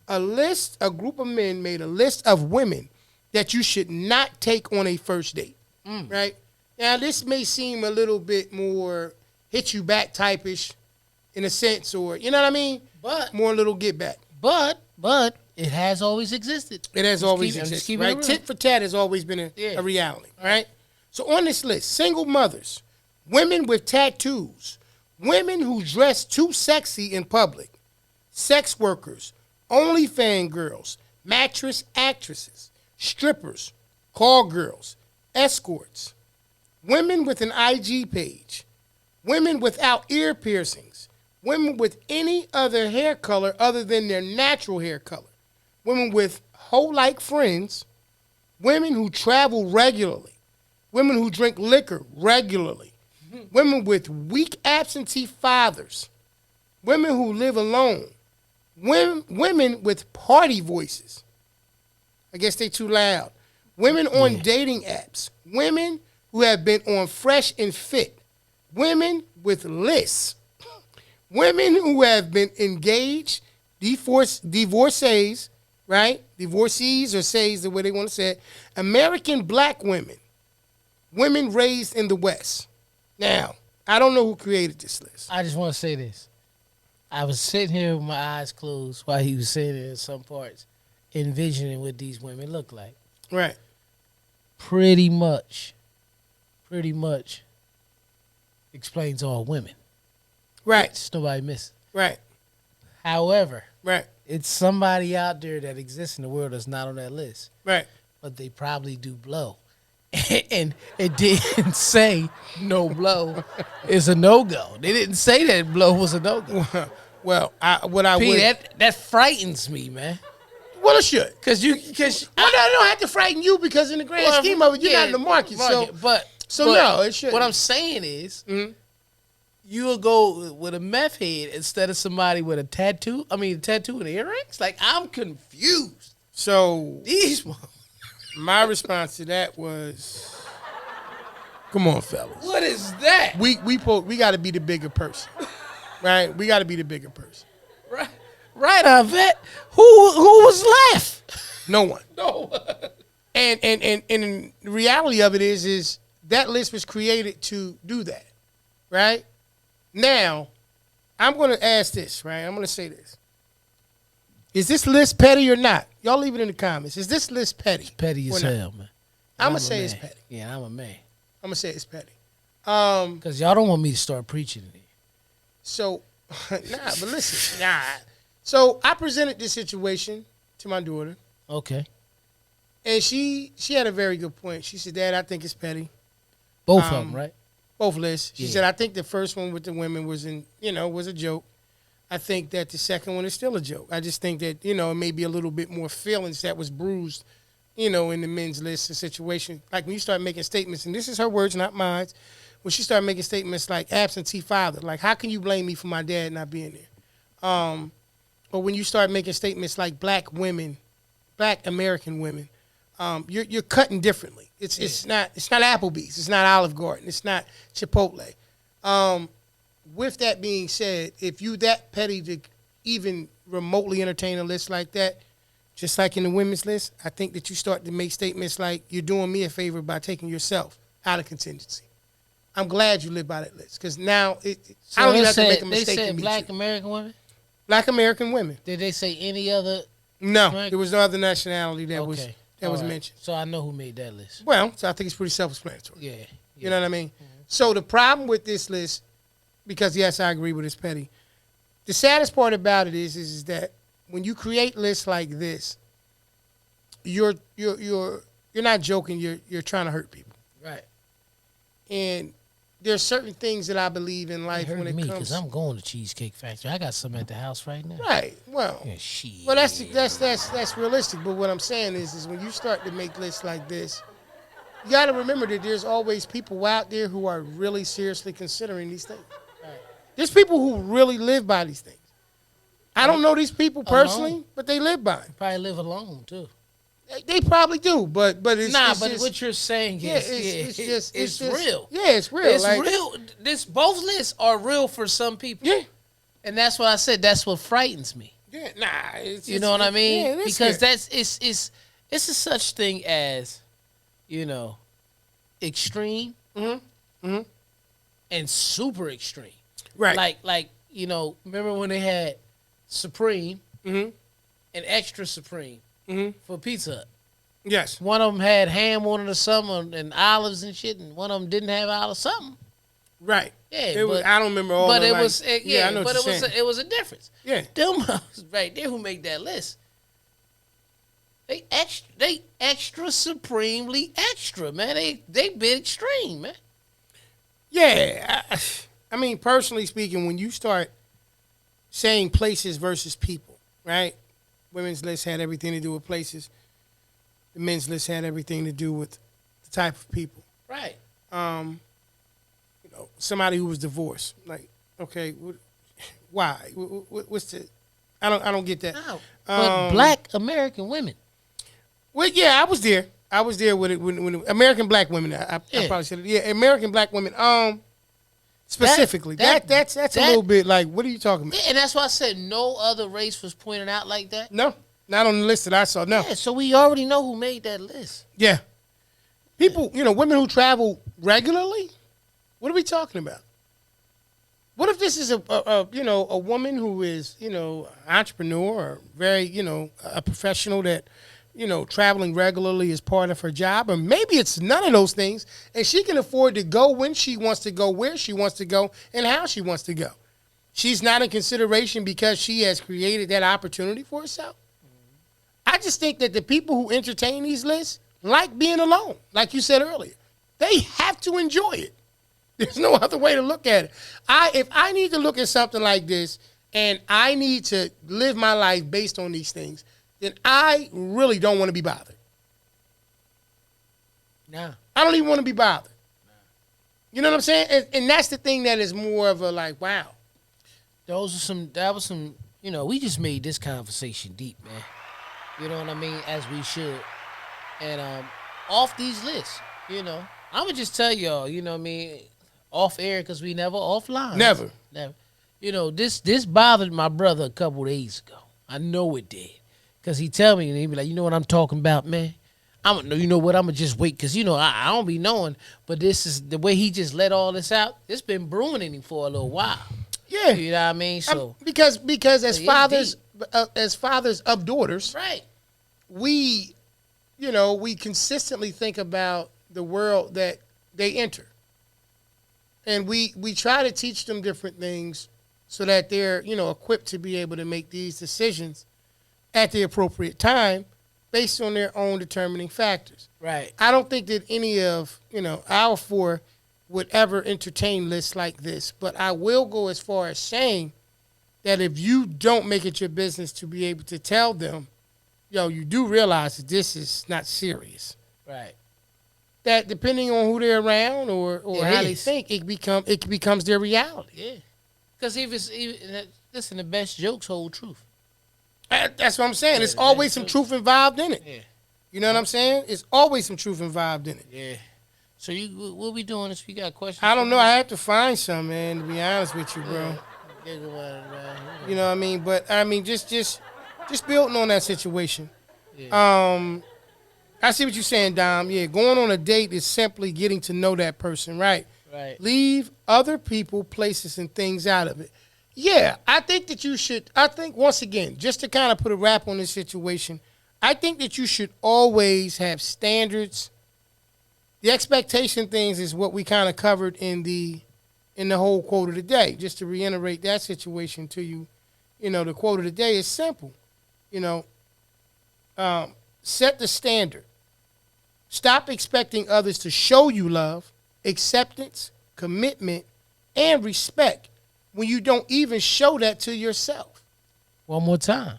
A group of men made a list of women that you should not take on a first date. Right? Now, this may seem a little bit more hit you back type-ish in a sense, or, you know what I mean? But more little get back. But it has always existed. It has always existed, right? Tit for tat has always been a reality, all right? So on this list, single mothers, women with tattoos, women who dress too sexy in public, sex workers, OnlyFans girls, mattress actresses, strippers, call girls, escorts, women with an IG page, women without ear piercings, women with any other hair color other than their natural hair color, women with hoe-like friends, women who travel regularly, women who drink liquor regularly, women with weak absentee fathers, women who live alone, women with party voices. I guess they too loud. Women on dating apps, women who have been on Fresh and Fit, women with lists, women who have been engaged, divorcees, right? Divorcees or says the way they want to say it. American black women, women raised in the West. Now, I don't know who created this list. I just want to say this. I was sitting here with my eyes closed while he was saying it in some parts, envisioning what these women look like. Right. Pretty much explains all women. Right. It's nobody missing. Right. However, right. It's somebody out there that exists in the world that's not on that list. Right. But they probably do blow. And it didn't say no blow is a no-go. They didn't say that blow was a no-go. Well, that frightens me, man. Well, it should. I don't have to frighten you because in the grand scheme of it, you're not in the market. No, it should. What I'm saying is, you'll go with a meth head instead of somebody with a tattoo. I mean, a tattoo and earrings? Like, I'm confused. So, these my response to that was, come on, fellas. What is that? We got to be the bigger person. Right? We got to be the bigger person. Right, Yvette. Who was left? No one. No. And the reality of it is that list was created to do that. Right? Now, I'm going to ask this, right? I'm going to say this. Is this list petty or not? Y'all leave it in the comments. Is this list petty? It's petty as hell, man. I'm going to say it's petty. Yeah, I'm a man. I'm going to say it's petty. Because y'all don't want me to start preaching it. So, but listen. So, I presented this situation to my daughter. Okay. And she had a very good point. She said, Dad, I think it's petty. Both of them, right? Both lists. She said, I think the first one with the women was a joke. I think that the second one is still a joke. I just think that, it may be a little bit more feelings that was bruised, in the men's list and situation. Like when you start making statements, and this is her words, not mine, when she started making statements like absentee father, like how can you blame me for my dad not being there? Or when you start making statements like black American women, you're cutting differently. It's not Applebee's, it's not Olive Garden, it's not Chipotle. With that being said, if you that petty to even remotely entertain a list like that, just like in the women's list, I think that you start to make statements like you're doing me a favor by taking yourself out of contingency. I'm glad you live by that list because now I don't even have to make a mistake. They said to meet black you. American women? Black American women. Did they say any other? No, there was no other nationality that was mentioned. So I know who made that list. Well, so I think it's pretty self-explanatory. Yeah. You know what I mean? Mm-hmm. So the problem with this list, because yes, I agree with it's petty. The saddest part about it is that when you create lists like this, you're not joking. You're trying to hurt people. Right. And there's certain things that I believe in life when it comes. Because I'm going to Cheesecake Factory. I got some at the house right now. Right. Well. Yeah, shit. Well, that's realistic. But what I'm saying is when you start to make lists like this, you got to remember that there's always people out there who are really seriously considering these things. Right. There's people who really live by these things. I don't know these people personally, but they live by them. Probably live alone too. They probably do, but it's but just, what you're saying is it's real. Yeah, it's real. It's real. Both lists are real for some people. Yeah, and that's what I said. That's what frightens me. Yeah, nah. You know what I mean? Yeah, because it's a such thing as, extreme and super extreme. Right. Like remember when they had Supreme and Extra Supreme for Pizza Hut? Yes. One of them had ham on it or something and olives and shit, and one of them didn't have olives something. Right. Yeah, I don't remember all. But it was I know but what you're saying. it was a difference. Yeah. Them right there who make that list. They extra supremely extra, man. They been extreme, man. Yeah. I mean, personally speaking, when you start saying places versus people, right? Women's list had everything to do with places. The men's list had everything to do with the type of people. Right. Somebody who was divorced. Like, okay, why? What's the? I don't get that. No. But black American women. Well, yeah, I was there. I was there with it when American black women. I probably said it. Yeah, American black women. Specifically, that's a little bit like, what are you talking about? Yeah, and that's why I said no other race was pointed out like that. No, not on the list that I saw. No. Yeah, so we already know who made that list. Yeah, people, women who travel regularly. What are we talking about? What if this is a woman who is entrepreneur or very a professional that traveling regularly is part of her job, or maybe it's none of those things, and she can afford to go when she wants to go, where she wants to go, and how she wants to go. She's not in consideration because she has created that opportunity for herself. I just think that the people who entertain these lists like being alone, like you said earlier. They have to enjoy it. There's no other way to look at it. If I need to look at something like this and I need to live my life based on these things, then I really don't want to be bothered. No. I don't even want to be bothered. You know what I'm saying? And that's the thing that is more of a like, wow. That was some, we just made this conversation deep, man. You know what I mean? As we should. And off these lists, I'm going to just tell y'all, you know what I mean, off air because we never offline. Never. This bothered my brother a couple days ago. I know it did. Because he tell me, and he be like, you know what I'm talking about, man? I'm going to just wait because, I don't be knowing. But this is the way he just let all this out. It's been brewing in him for a little while. Yeah. You know what I mean? So because as fathers of daughters, right, we consistently think about the world that they enter. And we try to teach them different things so that they're, equipped to be able to make these decisions at the appropriate time based on their own determining factors. Right. I don't think that any of, our four would ever entertain lists like this, but I will go as far as saying that if you don't make it your business to be able to tell them, you do realize that this is not serious. Right. That depending on who they're around or how they think, it becomes their reality. Yeah. Because listen, the best jokes hold truth. That's what I'm saying. There's always some truth involved in it. Yeah. You know what I'm saying? It's always some truth involved in it. Yeah. So what we doing if you got questions? I don't know. I have to find some, man, to be honest with you, bro. Yeah. You know what I mean? But I mean just building on that situation. Yeah. I see what you're saying, Dom. Yeah, going on a date is simply getting to know that person, right? Right. Leave other people, places, and things out of it. Yeah, I think that you should. I think, once again, just to kind of put a wrap on this situation, I think that you should always have standards. The expectation things is what we kind of covered in the whole quote of the day. Just to reiterate that situation to you, the quote of the day is simple. Set the standard. Stop expecting others to show you love, acceptance, commitment, and respect when you don't even show that to yourself. One more time.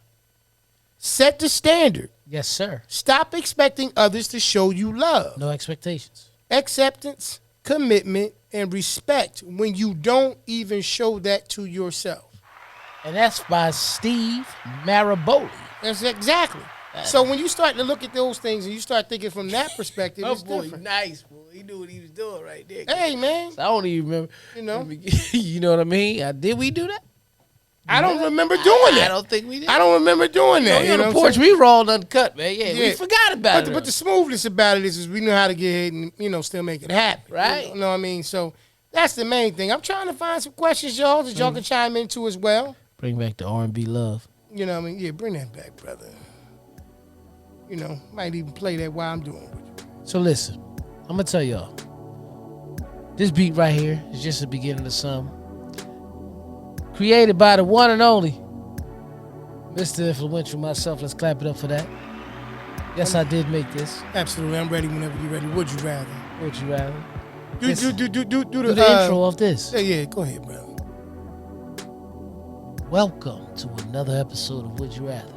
Set the standard. Yes, sir. Stop expecting others to show you love. No expectations. Acceptance, commitment, and respect when you don't even show that to yourself. And that's by Steve Maraboli. That's exactly. So when you start to look at those things and you start thinking from that perspective, it's different. Nice, boy. He knew what he was doing right there. Hey, man. So I don't even remember. You know? You know what I mean? Did we do that? I don't remember doing that. I don't think we did. I don't remember doing that. On the porch, we rolled uncut, man. Yeah, we forgot about it. But the smoothness about it is we know how to get ahead and, still make it happen. Right. You know what I mean? So that's the main thing. I'm trying to find some questions, y'all, that y'all can chime into as well. Bring back the R&B love. You know what I mean? Yeah, bring that back, brother. Might even play that while I'm doing it with you. So listen, I'm going to tell y'all. This beat right here is just the beginning of something. Created by the one and only Mr. Influential, myself. Let's clap it up for that. Yes, I did make this. Absolutely. I'm ready whenever you're ready. Would you rather? Would you rather? Do the intro of this. Yeah, go ahead, brother. Welcome to another episode of Would You Rather.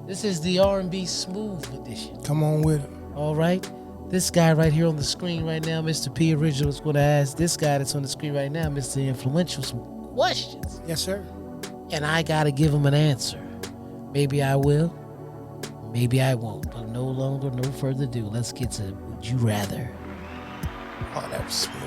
This is the R&B Smooth edition. Come on with it. All right. This guy right here on the screen right now, Mr. P Original, is going to ask this guy that's on the screen right now, Mr. Influential, some questions. Yes, sir. And I got to give him an answer. Maybe I will. Maybe I won't. But no further ado. Let's get to Would You Rather. Oh, that was smooth.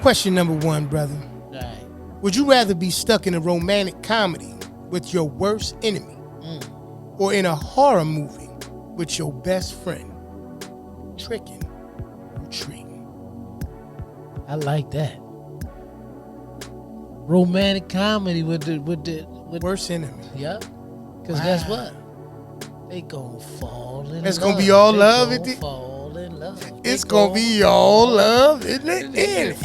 Question number 1, brother. All right. Would you rather be stuck in a romantic comedy with your worst enemy or in a horror movie with your best friend? Tricking or treating? I like that. Romantic comedy with the worst enemy. Yeah. Because guess what? They gonna fall in love. It's gonna be all love. Fall in love. It's gonna be all love, isn't it?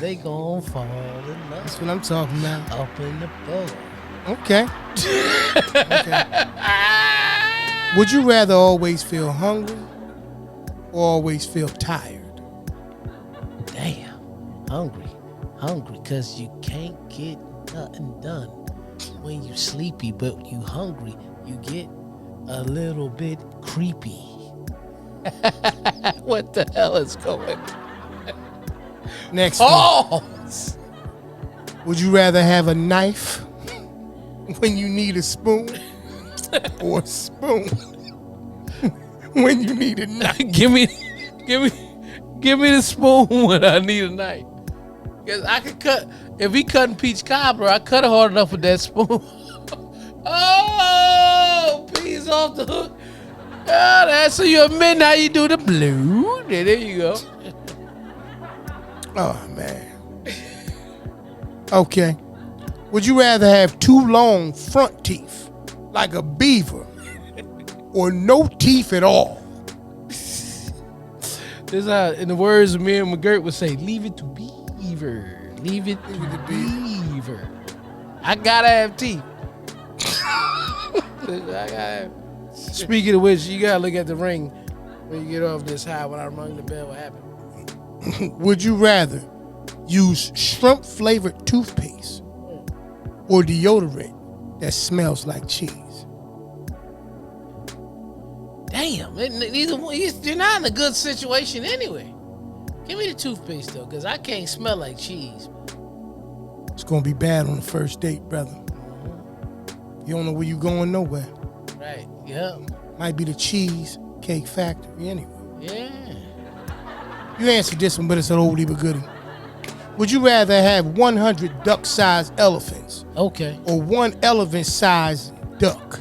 They gonna fall in love. That's what I'm talking about. Up in the boat. Okay. Would you rather always feel hungry or always feel tired? Damn. Hungry, because you can't get nothing done when you sleepy, but you hungry, you get a little bit creepy. What the hell is going on? Next one. Would you rather have a knife when you need a spoon or a spoon when you need a knife? Give me the spoon when I need a knife. Because I can cut, if we cutting peach cobbler, I cut it hard enough with that spoon. Oh, peas off the hook. Oh, that's so you admit how you do the blue. There you go. Oh, man. Okay. Would you rather have 2 long front teeth like a beaver or no teeth at all? This is how, in the words of me and McGirt would say, leave it to beaver. Leave it to beaver. I gotta have teeth. Speaking of which, you gotta look at the ring when you get off this high. When I rung the bell, what happened? Would you rather use shrimp flavored toothpaste or deodorant that smells like cheese? Damn, neither one. You're not in a good situation anyway. Give me the toothpaste though, because I can't smell like cheese. It's gonna be bad on the first date, brother. You don't know where you going nowhere. Right, yeah. Might be the cheesecake factory anyway. Yeah. You answered this one, but it's an oldie but goodie. Would you rather have 100 duck-sized elephants? Okay. Or 1 elephant-sized duck?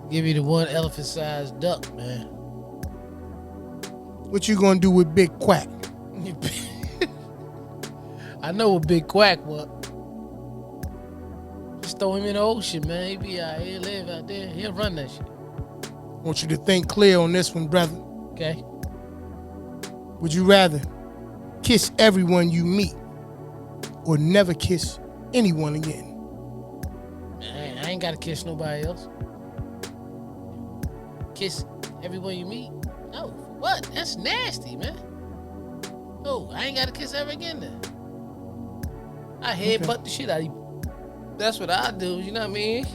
Give me the 1 elephant-sized duck, man. What you gonna do with Big Quack? I know what Big Quack was. Just throw him in the ocean, man. He be out here, live out there. He'll run that shit. I want you to think clear on this one, brother. Okay. Would you rather kiss everyone you meet or never kiss anyone again? Man, I ain't got to kiss nobody else. Kiss everyone you meet? No. What? That's nasty, man. Oh, I ain't got to kiss ever again then. I headbutt the shit out of you. That's what I do, you know what I mean?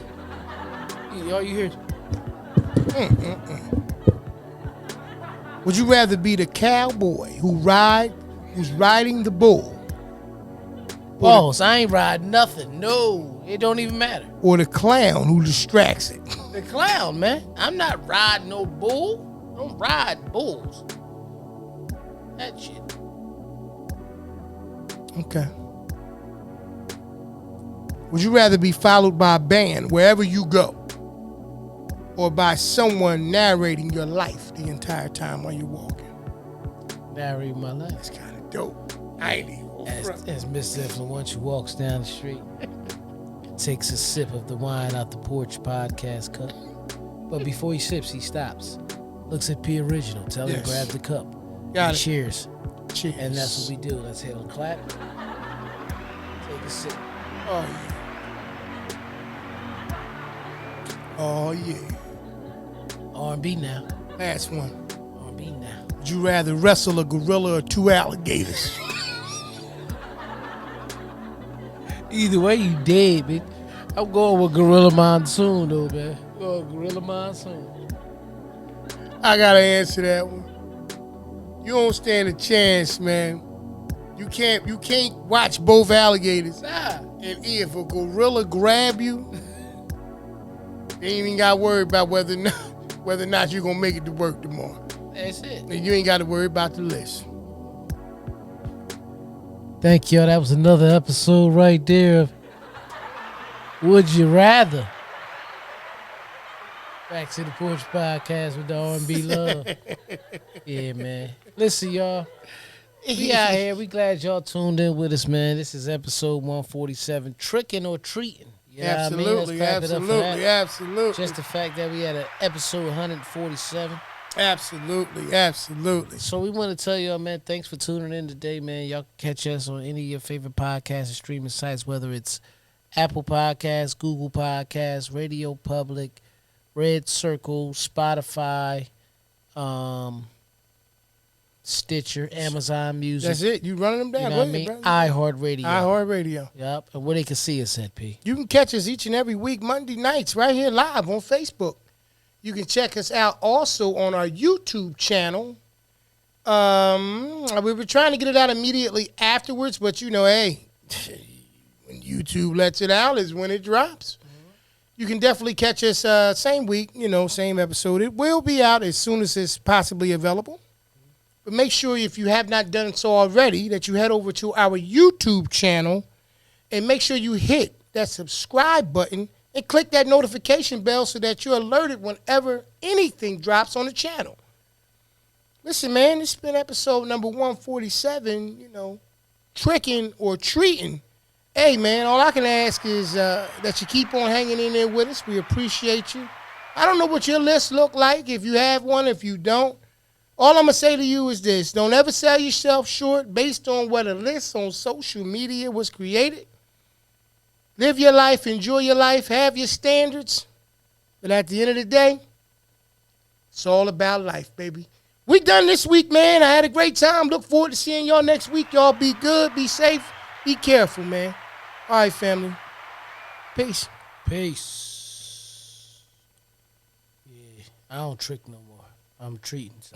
All you hear is... Would you rather be the cowboy who's riding the bull? Boss, I ain't riding nothing. No, it don't even matter. Or the clown who distracts it? The clown, man. I'm not riding no bull. I don't ride bulls. That shit. Okay. Would you rather be followed by a band wherever you go, or by someone narrating your life the entire time while you're walking? Narrate my life. That's kind of dope. I ain't even gonna front. As Mr. Influential walks down the street, takes a sip of the wine out the Porch podcast cup. But before he sips, he stops. Looks at P Original. Tell him to grab the cup. Got it. Cheers. Cheers. And that's what we do. Let's hit on clap. Take a sip. Oh, yeah. Oh, yeah. R&B now. Last one. R&B now. Would you rather wrestle a gorilla or 2 alligators? Either way, you dead, bitch. I'm going with Gorilla Monsoon, though, man. I'm going with Gorilla Monsoon. I gotta answer that one. You don't stand a chance, man. You can't watch both alligators. Nah. And if a gorilla grab you, they ain't even got to worry about whether or not you're gonna make it to work tomorrow. That's it. And you ain't got to worry about the list. Thank y'all. That was another episode right there of Would You Rather? Back to the Porch Podcast with the R&B love. Yeah, man. Listen, y'all. We out here. We glad y'all tuned in with us, man. This is episode 147, Tricking or Treating. You know Absolutely, what I mean? Let's clap it up for that. absolutely. Just the fact that we had an episode 147. Absolutely. So we want to tell y'all, man, thanks for tuning in today, man. Y'all can catch us on any of your favorite podcast and streaming sites, whether it's Apple Podcasts, Google Podcasts, Radio Public, Red Circle, Spotify, Stitcher, Amazon Music. That's it. You running them down. You know what I mean? iHeartRadio. iHeartRadio. Yep. And where they can see us at, P. You can catch us each and every week, Monday nights, right here live on Facebook. You can check us out also on our YouTube channel. We were trying to get it out immediately afterwards, but you know, hey, when YouTube lets it out is when it drops. You can definitely catch us same week, same episode. It will be out as soon as it's possibly available. But make sure if you have not done so already that you head over to our YouTube channel and make sure you hit that subscribe button and click that notification bell so that you're alerted whenever anything drops on the channel. Listen, man, this has been episode number 147, tricking or treating. Hey, man, all I can ask is that you keep on hanging in there with us. We appreciate you. I don't know what your list look like, if you have one, if you don't. All I'm going to say to you is this. Don't ever sell yourself short based on what a list on social media was created. Live your life, enjoy your life, have your standards. But at the end of the day, it's all about life, baby. We done this week, man. I had a great time. Look forward to seeing y'all next week. Y'all be good, be safe, be careful, man. All right, family. Peace. Peace. Yeah, I don't trick no more. I'm treating. So.